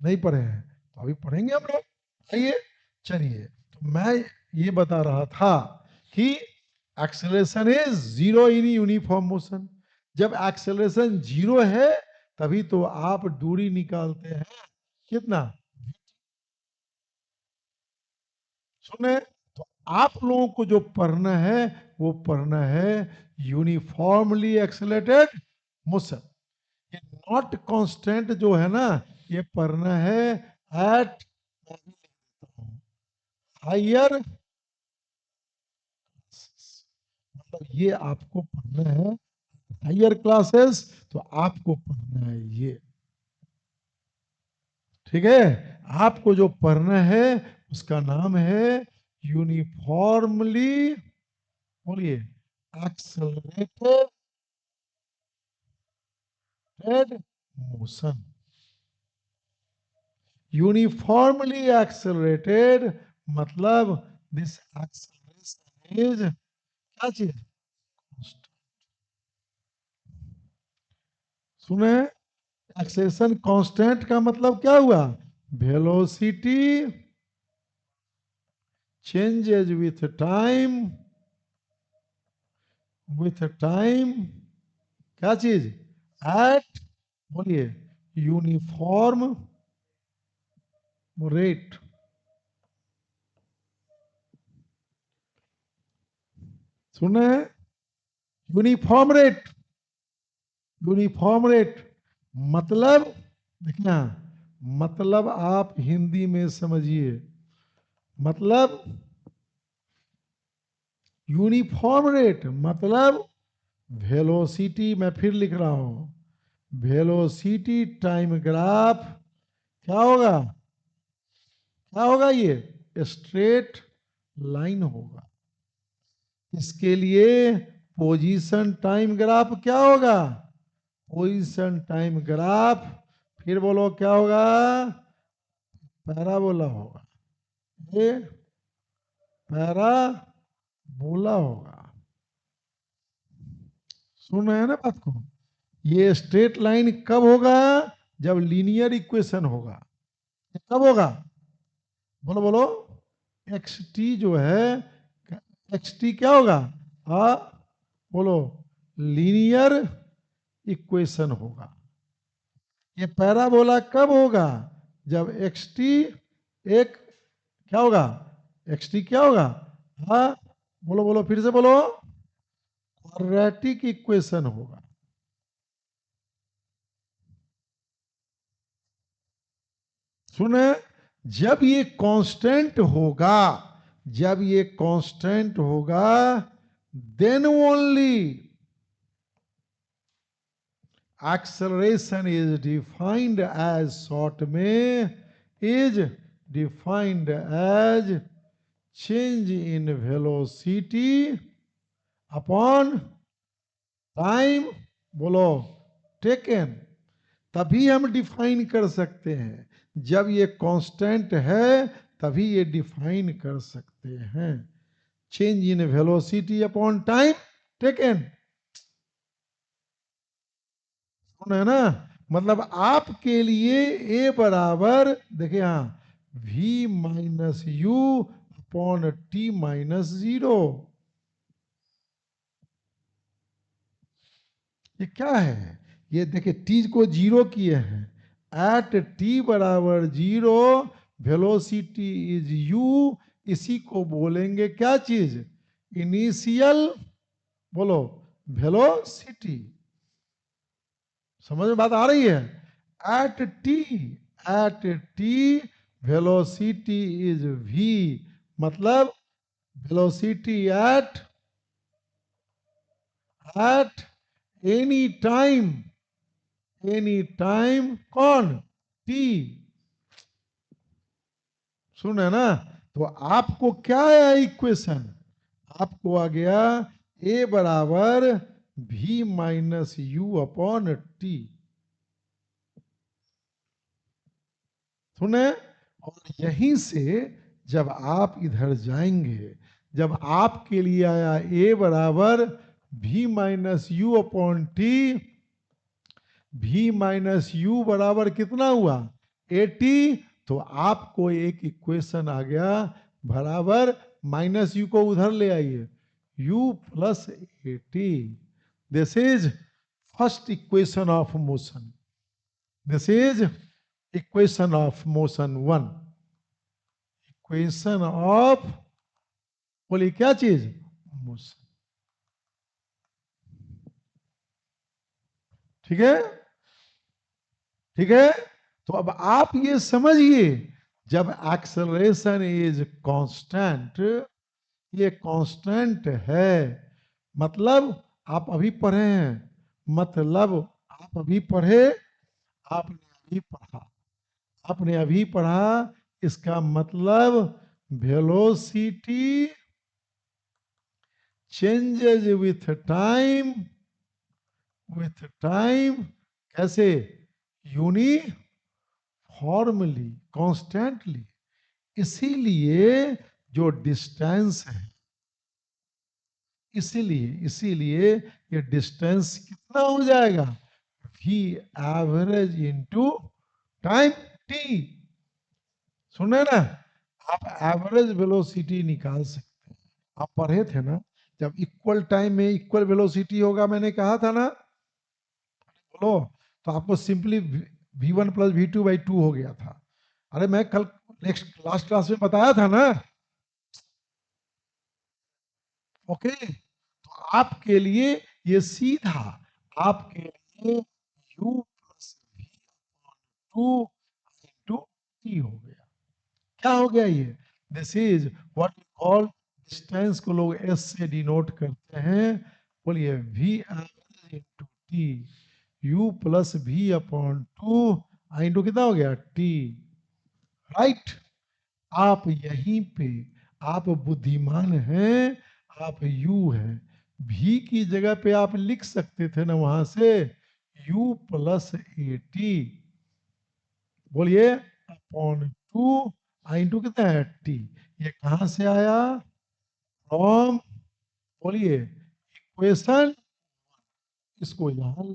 नहीं पढ़े हैं तो अभी पढ़ेंगे हम लोग। आइए चलिए, तो मैं ये बता रहा था कि acceleration is zero in uniform motion. जब एक्सेलरेशन जीरो है तभी तो आप दूरी निकालते हैं कितना, सुने? तो आप लोगों को जो पढ़ना है वो पढ़ना है यूनिफॉर्मली एक्सेलरेटेड मोशन। ये नॉट कांस्टेंट जो है ना, ये पढ़ना है एट हायर, मतलब ये आपको पढ़ना है हायर क्लासेस, तो आपको पढ़ना है ये, ठीक है? आपको जो पढ़ना है उसका नाम है यूनिफॉर्मली, बोलिए, एक्सेलरेटेड मोशन। यूनिफॉर्मली एक्सेलरेटेड मतलब दिस एक्सेलरेशन इज क्या चीज, सुने? एक्सेलरेशन कांस्टेंट का मतलब क्या हुआ, वेलोसिटी changes with time, क्या चीज, एट, बोलिए, यूनिफॉर्म रेट। सुने? यूनिफॉर्म रेट, यूनिफॉर्म रेट मतलब, देखना, मतलब आप हिंदी में समझिए, मतलब यूनिफॉर्म रेट मतलब वेलोसिटी, मैं फिर लिख रहा हूं, वेलोसिटी टाइम ग्राफ क्या होगा, क्या होगा, ये स्ट्रेट लाइन होगा। इसके लिए पोजीशन टाइम ग्राफ क्या होगा, पोजीशन टाइम ग्राफ, फिर बोलो क्या होगा, पैराबोला होगा, ये पैराबोला होगा। सुन रहे हैं ना बात को? ये स्ट्रेट लाइन कब होगा, जब लीनियर इक्वेशन होगा। कब होगा, बोलो बोलो, एक्स टी जो है, एक्स टी क्या होगा, बोलो, लीनियर इक्वेशन होगा। ये पैराबोला कब होगा, जब एक्स टी एक क्या होगा, एक्स टी क्या होगा, हाँ, बोलो बोलो फिर से बोलो, क्वाड्रेटिक इक्वेशन होगा। सुने? जब ये कांस्टेंट होगा, जब ये कांस्टेंट होगा, then only acceleration is defined as, short में is defined as change in velocity upon time, बोलो, taken। तभी हम डिफाइन कर सकते हैं, जब ये कांस्टेंट है तभी ये डिफाइन कर सकते हैं। Change in velocity upon time taken, है ना? मतलब आपके लिए ए बराबर, देखिए, हाँ, v minus you upon T minus zero. ये क्या है, ये देखिए टी को जीरो किए हैं, एट टी बराबर जीरो वेलोसिटी इज यू, इसी को बोलेंगे क्या चीज, इनिशियल, बोलो, वेलोसिटी। समझ में बात आ रही है? At T, at T velocity is v, मतलब velocity at any time, any time, कौन, टी। सुने ना, तो आपको क्या है इक्वेशन, आपको आ गया ए बराबर v minus you upon T. सुने, और यहीं से जब आप इधर जाएंगे, जब आपके लिए आया ए बराबर v minus you upon T, v minus you बराबर कितना हुआ 80, तो आपको एक इक्वेशन आ गया बराबर, माइनस यू को उधर ले आइए, u plus 80। This is first equation of motion, this is equation of motion one, equation of, बोलिए क्या चीज, मोशन। ठीक है, ठीक है। तो अब आप ये समझिए, जब एक्सेलरेशन इज कांस्टेंट, ये कांस्टेंट है, मतलब आप अभी पढ़े हैं, मतलब आप अभी पढ़े, आपने अभी पढ़ा, आपने अभी पढ़ा, इसका मतलब velocity changes with time, with time, कैसे, यूनिफॉर्मली, कॉन्स्टेंटली। इसीलिए जो डिस्टेंस है, इसीलिए इसीलिए ये डिस्टेंस कितना हो जाएगा, v average into time t। सुने ना, आप एवरेज वेलोसिटी निकाल सकते हैं, आप पढ़े थे ना, जब इक्वल टाइम में इक्वल वेलोसिटी होगा, मैंने कहा था ना, बोलो, तो आपको सिंपली v1 प्लस v2/2 हो गया था। अरे मैं कल नेक्स्ट लास्ट क्लास में बताया था ना। ओके, तो आपके लिए ये सीधा, आपके लिए u plus v/2 into T हो गया। क्या हो गया ये, this is what we call, distance को लोग एस से डिनोट करते हैं, बोलिए v average into t, u plus v upon 2 into कितना हो गया t। राइट, आप यहीं पे, आप बुद्धिमान हैं, आप u है, v की जगह पे आप लिख सकते थे ना वहां से u प्लस 80, बोलिए अपॉन 2 इंटू कितना है t। ये कहां से आया, फ्रॉम, बोलिए इक्वेशन, इसको यहां,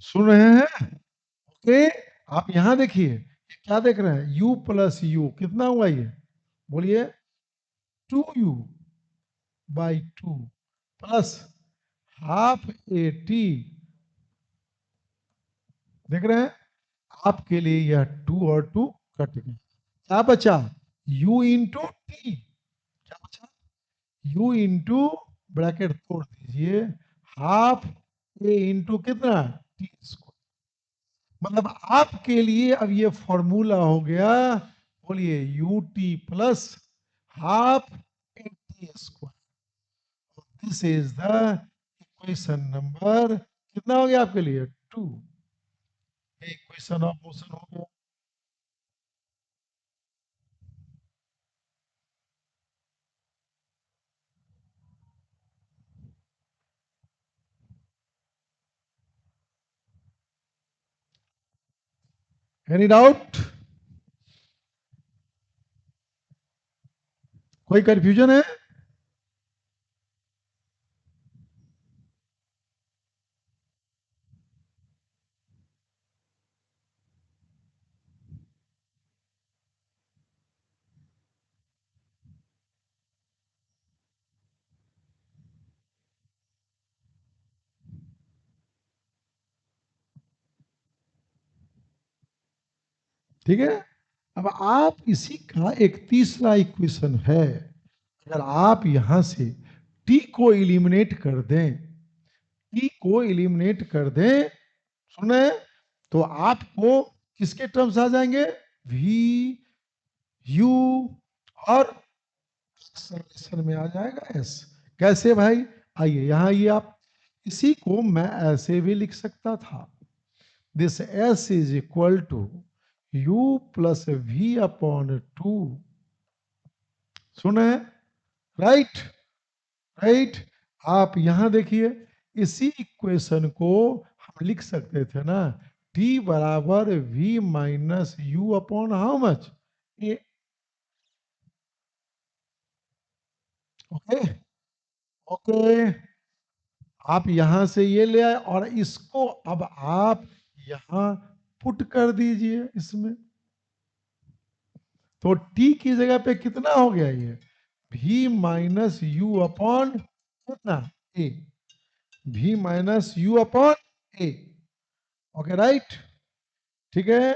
सुन रहे हैं, ओके। आप यहां देखिए, क्या देख रहे हैं, u प्लस यू कितना हुआ ये, बोलिए 2u/2 plus half a t। देख रहे हैं, आपके लिए यह 2 और 2 कट गए, क्या बचा, u इंटू टी, क्या बचा, u इंटू, ब्रैकेट तोड़ दीजिए, हाफ a इंटू कितना टी स्क्वायर। मतलब आपके लिए अब ये फॉर्मूला हो गया, बोलिए u t plus half a t square. This is the equation number, कितना हो गया आपके लिए, 2। इक्वेशन ऑफ मोशन हो गया। एनी डाउट, कोई कंफ्यूजन है, ठीक है। अब आप इसी का एक तीसरा इक्वेशन है, अगर आप यहां से t को इलिमिनेट कर दें, t को इलिमिनेट कर दें, सुने, तो आपको किसके टर्म्स आ जाएंगे, v u और एक्सेलरेशन में आ जाएगा s। कैसे भाई, आइए यहां आइए, आप इसी को मैं ऐसे भी लिख सकता था, this s is equal to u plus v upon 2. सुने? Right right. आप यहां देखिए, इसी इक्वेशन को हम लिख सकते थे ना, t बराबर v minus you upon how much A. Okay okay. आप यहां से ये ले आए और इसको अब आप यहां पुट कर दीजिए इसमें. तो t की जगह पे कितना हो गया ये? v माइनस यू अपॉन कितना ए. v minus you upon A. Okay right. ठीक है.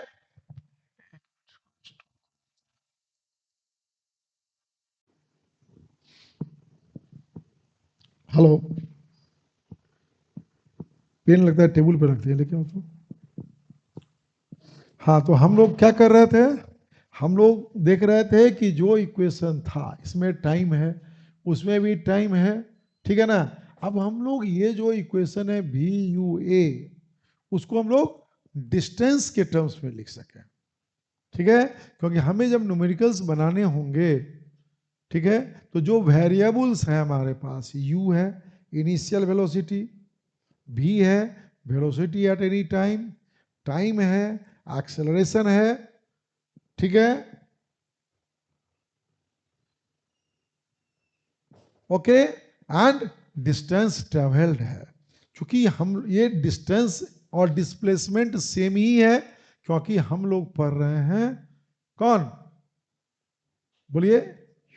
हेलो. पेन लगता है टेबल पे रखते हैं लेकिन उसको. हाँ, तो हम लोग क्या कर रहे थे? हम लोग देख रहे थे कि जो इक्वेशन था इसमें टाइम है, उसमें भी टाइम है. ठीक है ना. अब हम लोग ये जो इक्वेशन है भी यू ए, उसको हम लोग डिस्टेंस के टर्म्स में लिख सकें. ठीक है. क्योंकि हमें जब न्यूमेरिकल्स बनाने होंगे, ठीक है, तो जो वेरिएबल्स हैं हमारे पास, u है इनिशियल वेलोसिटी, v है velocity at any time, time है, एक्सेलरेशन है. ठीक है. ओके. एंड डिस्टेंस ट्रेवल्ड है. क्योंकि हम ये डिस्टेंस और डिस्प्लेसमेंट सेम ही है, क्योंकि हम लोग पढ़ रहे हैं कौन? बोलिए.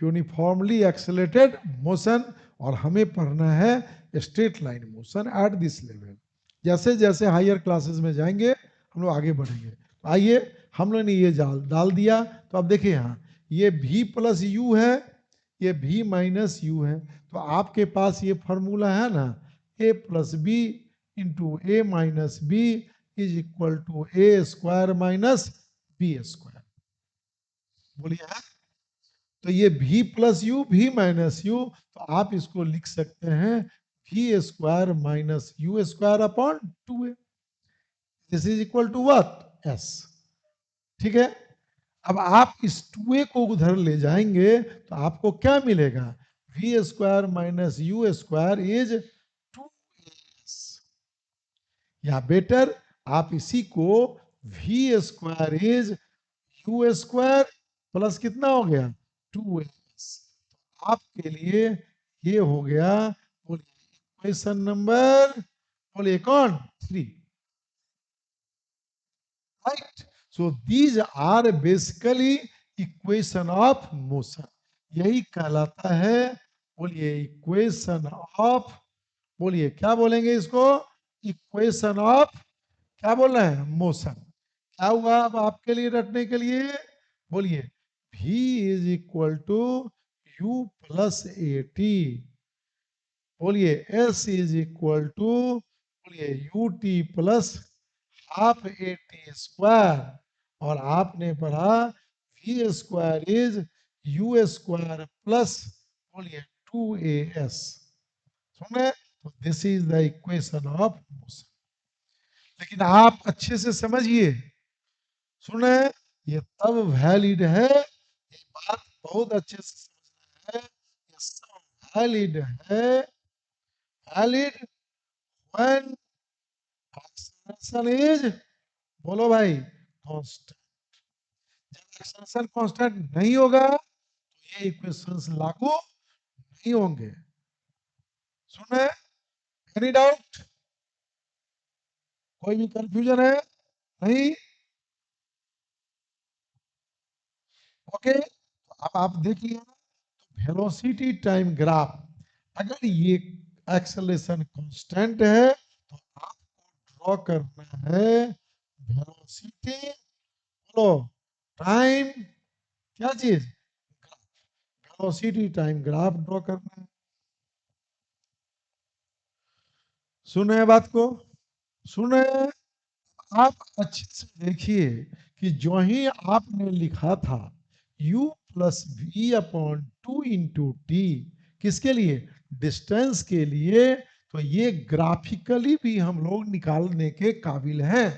Uniformly accelerated motion. और हमें पढ़ना है straight line motion at this level. जैसे जैसे हायर क्लासेस में जाएंगे हम लोग आगे बढ़ेंगे. तो आइए, हम लोग ने ये डाल दिया. तो अब देखिए यहाँ ये v प्लस यू है, ये v माइनस यू है. तो आपके पास ये फॉर्मूला है ना, a plus b into a minus b is equal to a square minus b square. बोलिए. है तो ये v plus u v minus u, तो आप इसको लिख सकते हैं v square minus u square upon 2a. This is equal to what? s. ठीक है. अब आप इस 2a को उधर ले जाएंगे तो आपको क्या मिलेगा? v square minus u square is 2as. या बेटर आप इसी को v square is u square plus कितना हो गया? 2as. आपके लिए ये हो गया. बोलिए इक्वेशन नंबर, बोलिए कौन? 3. Right. So these are basically equation of motion. यही कहलाता है, बोलिए इक्वेशन ऑफ, बोलिए क्या बोलेंगे इसको? इक्वेशन ऑफ, क्या बोल रहे हैं? मोशन. क्या हुआ अब आपके लिए रटने के लिए? बोलिए v is equal to u plus a t. बोलिए s इज इक्वल टू, बोलिए u t plus half a t square. और आपने पढ़ा v square is u square plus, बोलिए 2as. सुने? तो this is the equation of motion. लेकिन आप अच्छे से समझिए. सुने? ये तब वैलिड है, ये बात बहुत अच्छे से समझना है, ये सब वैलिड है, वैलिड व्हेन एक्सलेशन इज, बोलो भाई, कांस्टेंट. जब एक्सलेशन कांस्टेंट नहीं होगा तो ये इक्वेशंस लागू नहीं होंगे. सुने? Any doubt? कोई भी कंफ्यूजन है? नहीं? ओके. अब आप देख लिया ना, तो वेलोसिटी टाइम ग्राफ, अगर ये एक्सेलरेशन कांस्टेंट है तो आपको ड्रॉ करना है वेलोसिटी, बोलो, टाइम, क्या चीज? वेलोसिटी टाइम ग्राफ ड्रॉ करना है. सुने बात को? सुने? आप अच्छे से देखिए कि जो ही आपने लिखा था u plus v upon 2 into टी, किसके लिए? डिस्टेंस के लिए. तो ये ग्राफिकली भी हम लोग निकालने के काबिल हैं.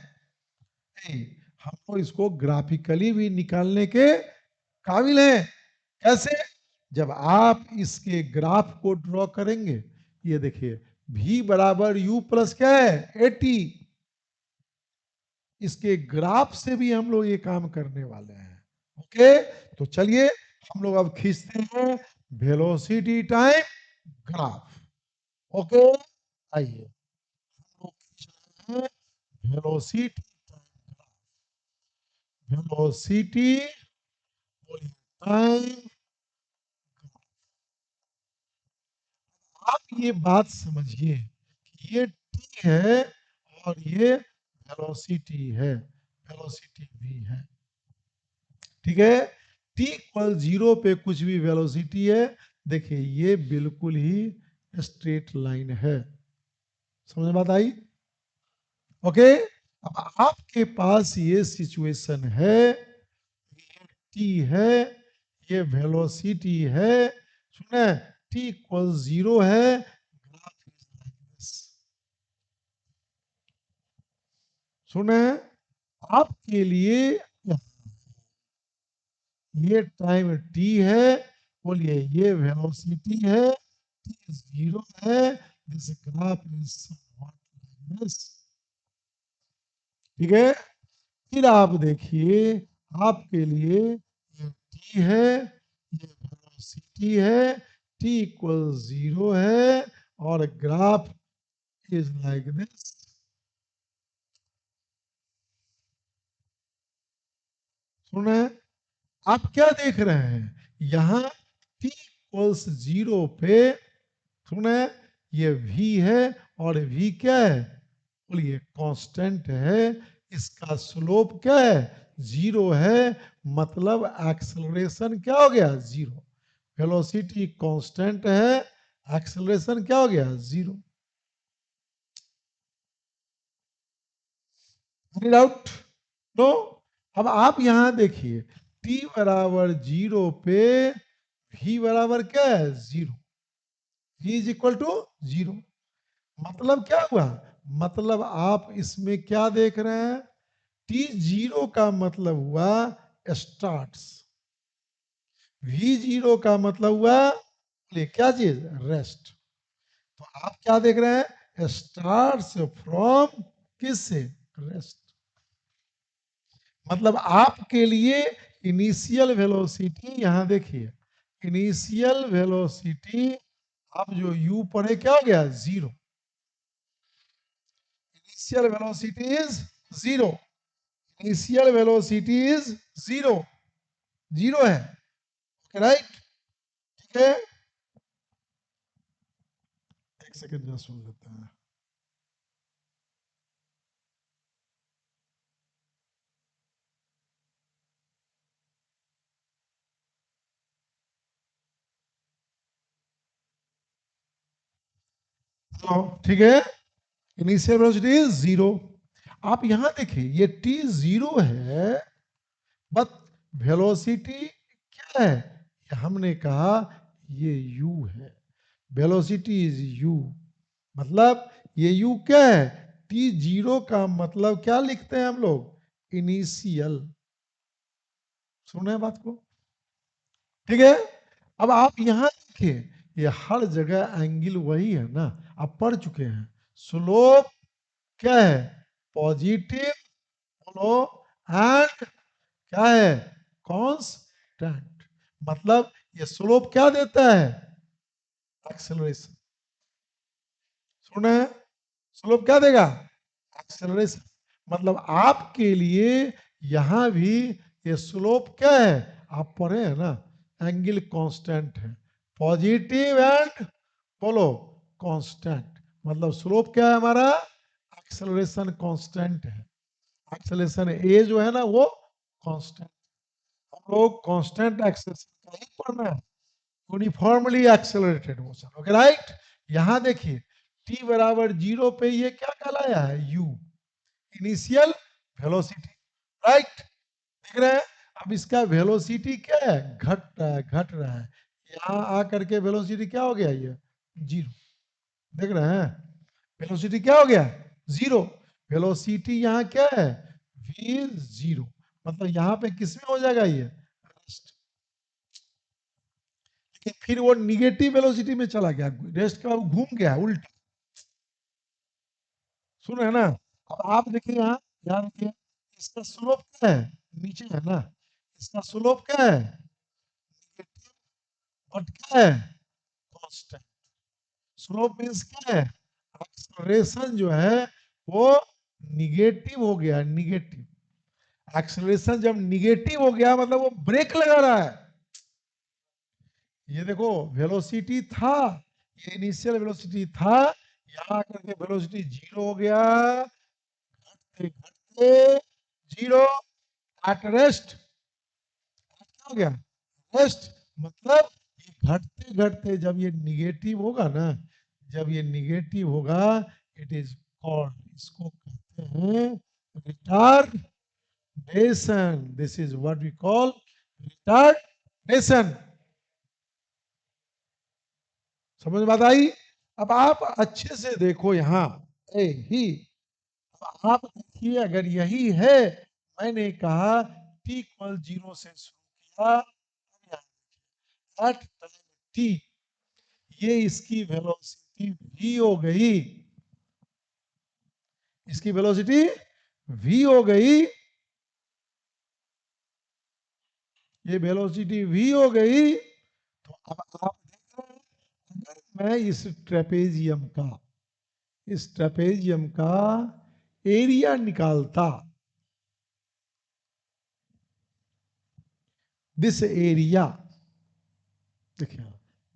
नहीं, हम लोग इसको ग्राफिकली भी निकालने के काबिल हैं। कैसे? जब आप इसके ग्राफ को ड्रॉ करेंगे, ये देखिए v बराबर u प्लस क्या है 80, इसके ग्राफ से भी हम लोग ये काम करने वाले हैं। ओके, तो चलिए हम लोग अब खींचते हैं वेलोसिटी टाइम ग्राफ। ओके, आइए हम लोग खींच रहे हैं वेलोसिटी वेलोसिटी टाइम। आप ये बात समझिए कि ये t है और ये वेलोसिटी है, वेलोसिटी v है। ठीक है, t इक्वल 0 पे कुछ भी वेलोसिटी है, देखिए ये बिल्कुल ही स्ट्रेट लाइन है। समझ में बात आई? ओके, अब आपके पास ये सिचुएशन है, ये t है, ये वेलोसिटी है, सुने, t इक्वल 0 है, सुने, आपके लिए ये टाइम t है, बोलिए ये वेलोसिटी है, t 0 है, this graph is somewhat like this. ठीक है, फिर आप देखिए आपके लिए ये t है, ये वेलोसिटी है, t इक्वल 0 है और ग्राफ इज लाइक दिस। सुने, आप क्या देख रहे हैं यहाँ t इक्वल्स 0 पे, सुने, ये v है और v क्या है, बोलिए कांस्टेंट है, इसका स्लोप क्या है 0 है, मतलब एक्सेलरेशन क्या हो गया 0, वेलोसिटी कांस्टेंट है, एक्सेलरेशन क्या हो गया 0। Any doubt? नो। अब आप यहां देखिए t बराबर 0 पे v बराबर क्या है 0, v इज इक्वल टू 0, मतलब क्या हुआ, मतलब आप इसमें क्या देख रहे हैं, t0 का मतलब हुआ स्टार्ट्स, v0 का मतलब हुआ क्या चीज रेस्ट। तो आप क्या देख रहे हैं, स्टार्ट्स फ्रॉम किस से, रेस्ट। मतलब आपके लिए इनिशियल वेलोसिटी, यहां देखिए इनिशियल वेलोसिटी, आप जो u पढ़े क्या हो गया 0, initial velocity is 0, initial velocity is 0, 0 है, राइट। ठीक है, एक सेकंड जरा सुन लेते हैं। तो ठीक है, इनिशियल वेलोसिटी इज 0। आप यहां देखिए ये t 0 है, बट वेलोसिटी क्या है, ये हमने कहा ये u है, वेलोसिटी इज u, मतलब ये u क्या है, t0 का मतलब क्या लिखते हैं हम लोग, इनिशियल। सुने बात को? ठीक है, अब आप यहां देखिए ये हर जगह एंगल वही है ना, आप पढ़ चुके हैं, स्लोप क्या है पॉजिटिव, बोलो, एंड क्या है कांस्टेंट, मतलब ये स्लोप क्या देता है, एक्सेलरेशन। सुने, स्लोप क्या देगा, एक्सेलरेशन, मतलब आपके लिए यहां भी ये स्लोप क्या है, आप पढ़े हैं ना, एंगल कांस्टेंट है, पॉजिटिव एंड बोलो कांस्टेंट, मतलब स्लोप क्या है हमारा, एक्सेलरेशन कांस्टेंट है, एक्सेलरेशन ए जो है ना वो कांस्टेंट, हम लोग कांस्टेंट एक्सेलरेशन का ही पढ़ना है, uniformly accelerated motion. Okay right, यहां देखिए t बराबर 0 पे ये क्या कहलाया है u, इनिशियल वेलोसिटी, राइट। देख रहे हैं, अब इसका वेलोसिटी क्या है, घट रहा है, घट रहा है, यहाँ आकर के वेलोसिटी क्या हो गया, ये 0। देख रहे हैं, वेलोसिटी क्या हो गया 0, वेलोसिटी यहाँ क्या है v इज 0, मतलब यहां पे किस में हो जाएगा ये रेस्ट, लेकिन फिर वो निगेटिव वेलोसिटी में चला गया, रेस्ट के बाद घूम गया उल्टा। सुन रहे हैं ना? अब आप देखिए यहाँ, यहाँ देखिए, इसका स्लोप क्या है, नीचे है ना, इसका स्लोप क्या है, नेगेटिव, बट क्या है, कांस्टेंट। स्लोप मींस क्या है, एक्सेलरेशन जो है वो निगेटिव हो गया, निगेटिव। एक्सेलरेशन जब निगेटिव हो गया मतलब वो ब्रेक लगा रहा है। ये देखो वेलोसिटी था, ये इनिशियल वेलोसिटी था, यहाँ आकर के वेलोसिटी 0 हो गया, घटते घटते 0, एट रेस्ट क्या हो गया, रेस्ट। मतलब ये घटते घटते जब ये निगेटिव होगा ना, जब ये निगेटिव होगा, इट इज कॉल्ड, इसको कहते हैं retardation. This is what we call retardation. समझ में बात आई? अब आप अच्छे से देखो यहाँ, ए ही, अब आप देखिए अगर यही है, मैंने कहा t इक्वल 0 से शुरू किया, एट टाइम t, ये इसकी वेलोसिटी v हो गई, इसकी वेलोसिटी v हो गई, ये वेलोसिटी v हो गई। तो अब आप देख रहे हैं, अगर मैं इस ट्रेपेजियम का, इस ट्रेपेजियम का एरिया निकालता, दिस एरिया, देखिए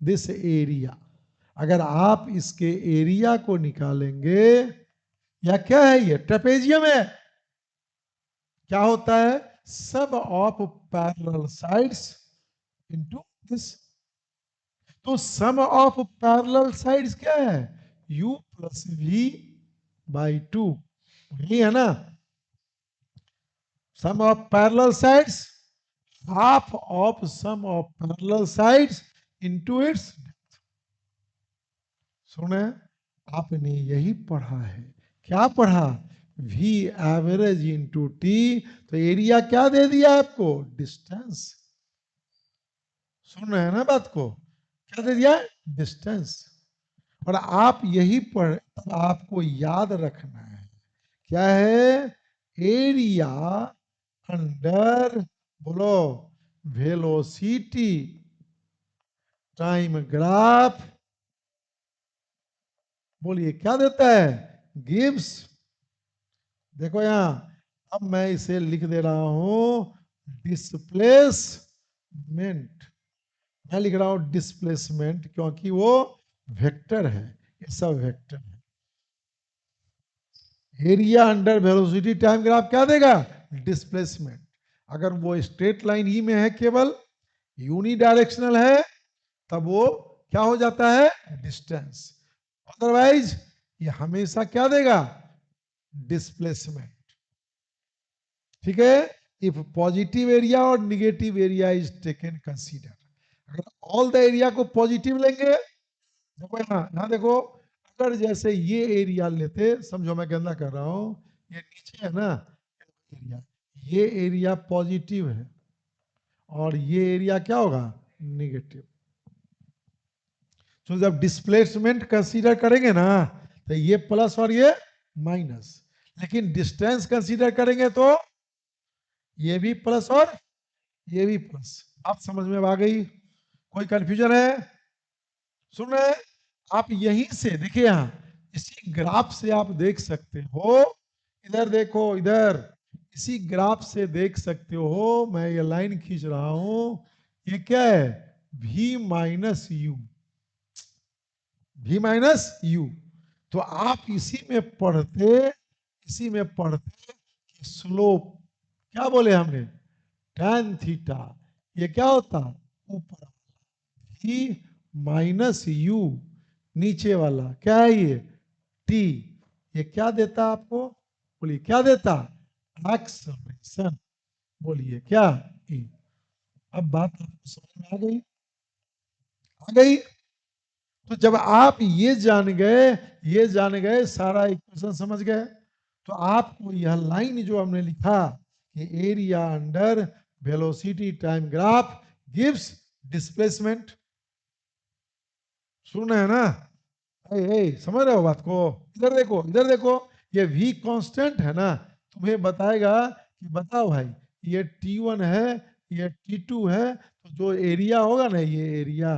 दिस एरिया, अगर आप इसके एरिया को निकालेंगे, या क्या है ये ट्रेपेजियम है, क्या होता है, सब of parallel sides into this. तो सम ऑफ पैरेलल साइड्स क्या है, u प्लस v बाई 2, यही है ना, sum of parallel sides, half of sum of parallel sides into its. सुने, आपने यही पढ़ा है, क्या पढ़ा, v एवरेज इंटू टी, तो एरिया क्या दे दिया आपको, डिस्टेंस। सुन रहे हैं ना बात को, क्या दे दिया, डिस्टेंस। और आप यही पढ़, आपको याद रखना है, क्या है, एरिया अंडर, बोलो, वेलोसिटी टाइम ग्राफ, बोलिए क्या देता है, गिव्स। देखो यहां, अब मैं इसे लिख दे रहा हूं डिस्प्लेसमेंट, मैं लिख रहा हूं डिस्प्लेसमेंट क्योंकि वो वेक्टर है, ये सब वेक्टर है। Area under velocity time graph क्या देगा, डिस्प्लेसमेंट। अगर वो स्ट्रेट लाइन ही में है, केवल यूनी डायरेक्शनल है, तब वो क्या हो जाता है, डिस्टेंस। अदरवाइज ये हमेशा क्या देगा, डिस्प्लेसमेंट। ठीक है, इफ पॉजिटिव एरिया और negative area is taken consider, अगर ऑल द एरिया को पॉजिटिव लेंगे, देखो यहाँ देखो, अगर जैसे ये एरिया लेते, समझो मैं गंदा कर रहा हूं, ये नीचे है ना एरिया, ये एरिया पॉजिटिव है और ये एरिया क्या होगा, निगेटिव। तो जब डिस्प्लेसमेंट कंसीडर करेंगे ना, तो ये प्लस और ये माइनस, लेकिन डिस्टेंस कंसीडर करेंगे तो ये भी प्लस और ये भी प्लस। आप समझ में आ गई, कोई कंफ्यूजन है? सुन रहे हैं? आप यहीं से देखिए, यहां इसी ग्राफ से आप देख सकते हो, इधर देखो, इधर इसी ग्राफ से देख सकते हो, मैं ये लाइन खींच रहा हूं, ये क्या है, v minus you, v minus u. तो आप इसी में पढ़ते, इसी में पढ़ते कि स्लोप क्या बोले हमने, tan थीटा, ये क्या होता, ऊपर, v माइनस यू नीचे वाला, क्या है ये, t, ये क्या देता आपको, बोलिए क्या देता, एक्सलेरेशन, बोलिए क्या, e। अब बात आपको समझ में आ गई, आ गई? तो जब आप ये जान गए, ये जान गए, सारा इक्वेशन समझ गए, तो आपको यह लाइन जो हमने लिखा कि area under velocity time graph gives displacement, सुन रहे हैं ना? समझ रहे हो बात को? इधर देखो, इधर देखो, ये v कांस्टेंट है ना, तुम्हें बताएगा कि बताओ भाई ये T1 है, ये T2 है, तो जो एरिया होगा ना, ये एरिया,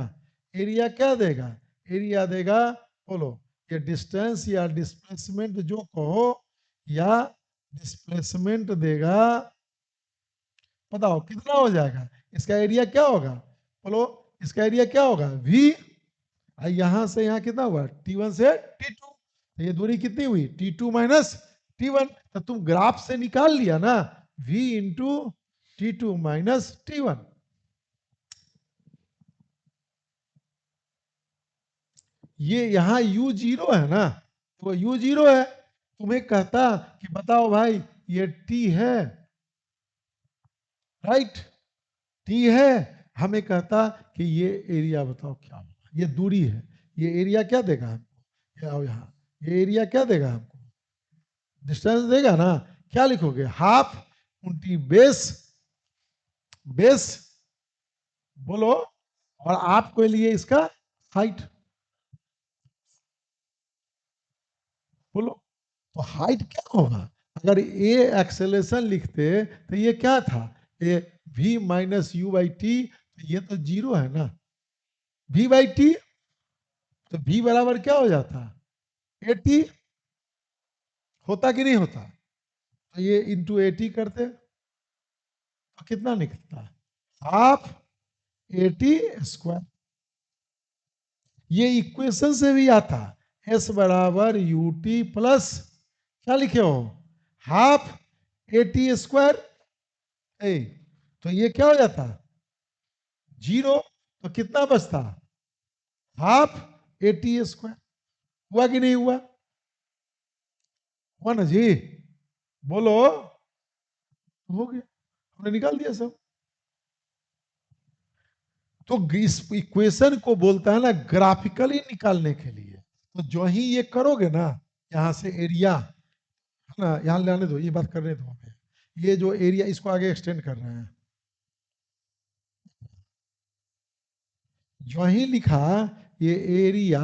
एरिया क्या देगा? एरिया देगा, बोलो, ये डिस्टेंस या डिस्प्लेसमेंट जो कहो, या डिस्प्लेसमेंट देगा, बताओ कितना हो जाएगा? इसका एरिया क्या होगा? बोलो, इसका एरिया क्या होगा? v। यहां से यहां कितना हुआ? T1 से T2, तो ये दूरी कितनी हुई? T2 minus T1। तो तुम ग्राफ से निकाल लिया ना, v into T2 minus T1। ये यहां u0 है ना, तो u0 है, तुम्हें कहता कि बताओ भाई ये t है, राइट? t है, हमें कहता कि ये एरिया बताओ क्या होगा, ये दूरी है, ये एरिया क्या देगा हमको? यहाँ ये एरिया क्या देगा हमको? डिस्टेंस देगा ना। क्या लिखोगे? हाफ उल्टी बेस, बेस, बोलो, और आपको लिए इसका हाइट, बोलो। तो हाइट क्या होगा? अगर ए एक्सेलेरेशन लिखते तो ये क्या था? ये v minus you by T, ये तो जीरो है ना, v बाई टी, तो v बराबर क्या हो जाता? ए टी, होता कि नहीं होता? तो ये इंटू ए टी करते तो कितना निकलता? Half a t square. ये इक्वेशन से भी आता, एस बराबर यू टी प्लस, क्या लिखे हो? Half a t square. तो ये क्या हो जाता? जीरो। तो कितना बचता? Half a t square. हुआ कि नहीं हुआ? हुआ ना जी? बोलो, हो गया, हमने निकाल दिया सब। तो इस इक्वेशन को बोलता है ना ग्राफिकली निकालने के लिए। तो जो ही ये करोगे ना, यहां से एरिया है ना, यहां लाने दो, ये बात करने दो हमें, ये जो एरिया इसको आगे एक्सटेंड कर रहे हैं, जो ही लिखा ये एरिया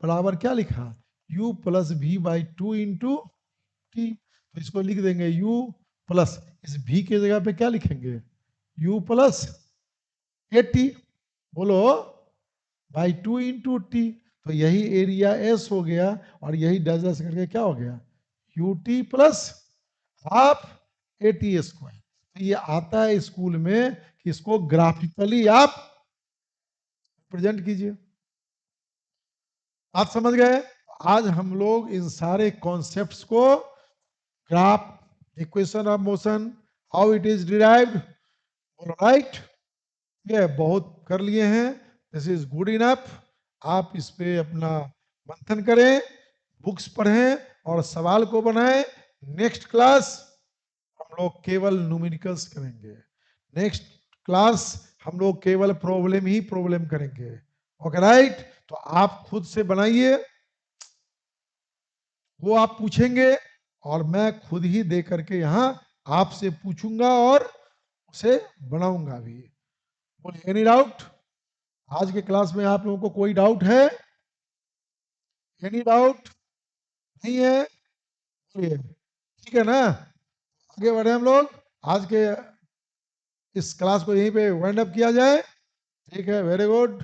बराबर क्या लिखा? u plus v by two into T. तो इसको लिख देंगे u प्लस, इस v के जगह पे क्या लिखेंगे? u प्लस ए टी, बोलो, बाई टू इंटू टी। तो यही एरिया एस हो गया, और यही डजस करके क्या हो गया? You t plus half a t square. तो ये आता है स्कूल में कि इसको ग्राफिकली आप प्रेजेंट कीजिए। आप समझ गए? आज हम लोग इन सारे कॉन्सेप्ट्स को, graph, equation of motion, how it is derived, right, ये बहुत कर लिए हैं। This is good enough. आप इस पे अपना मंथन करें, बुक्स पढ़ें और सवाल को बनाएं। नेक्स्ट क्लास हम लोग केवल न्यूमेरिकल्स करेंगे। नेक्स्ट क्लास हम लोग केवल प्रॉब्लम ही प्रॉब्लम करेंगे। Okay right? तो आप खुद से बनाइए, वो आप पूछेंगे और मैं खुद ही दे करके यहाँ आपसे पूछूंगा और उसे बनाऊंगा भी। बोलिए, एनी डाउट? आज के क्लास में आप लोगों को कोई डाउट है? Any doubt? नहीं है? बोलिए, ठीक है ना? आगे बढ़े हम लोग। आज के इस क्लास को यहीं पे वाइंड अप किया जाए। ठीक है, वेरी गुड।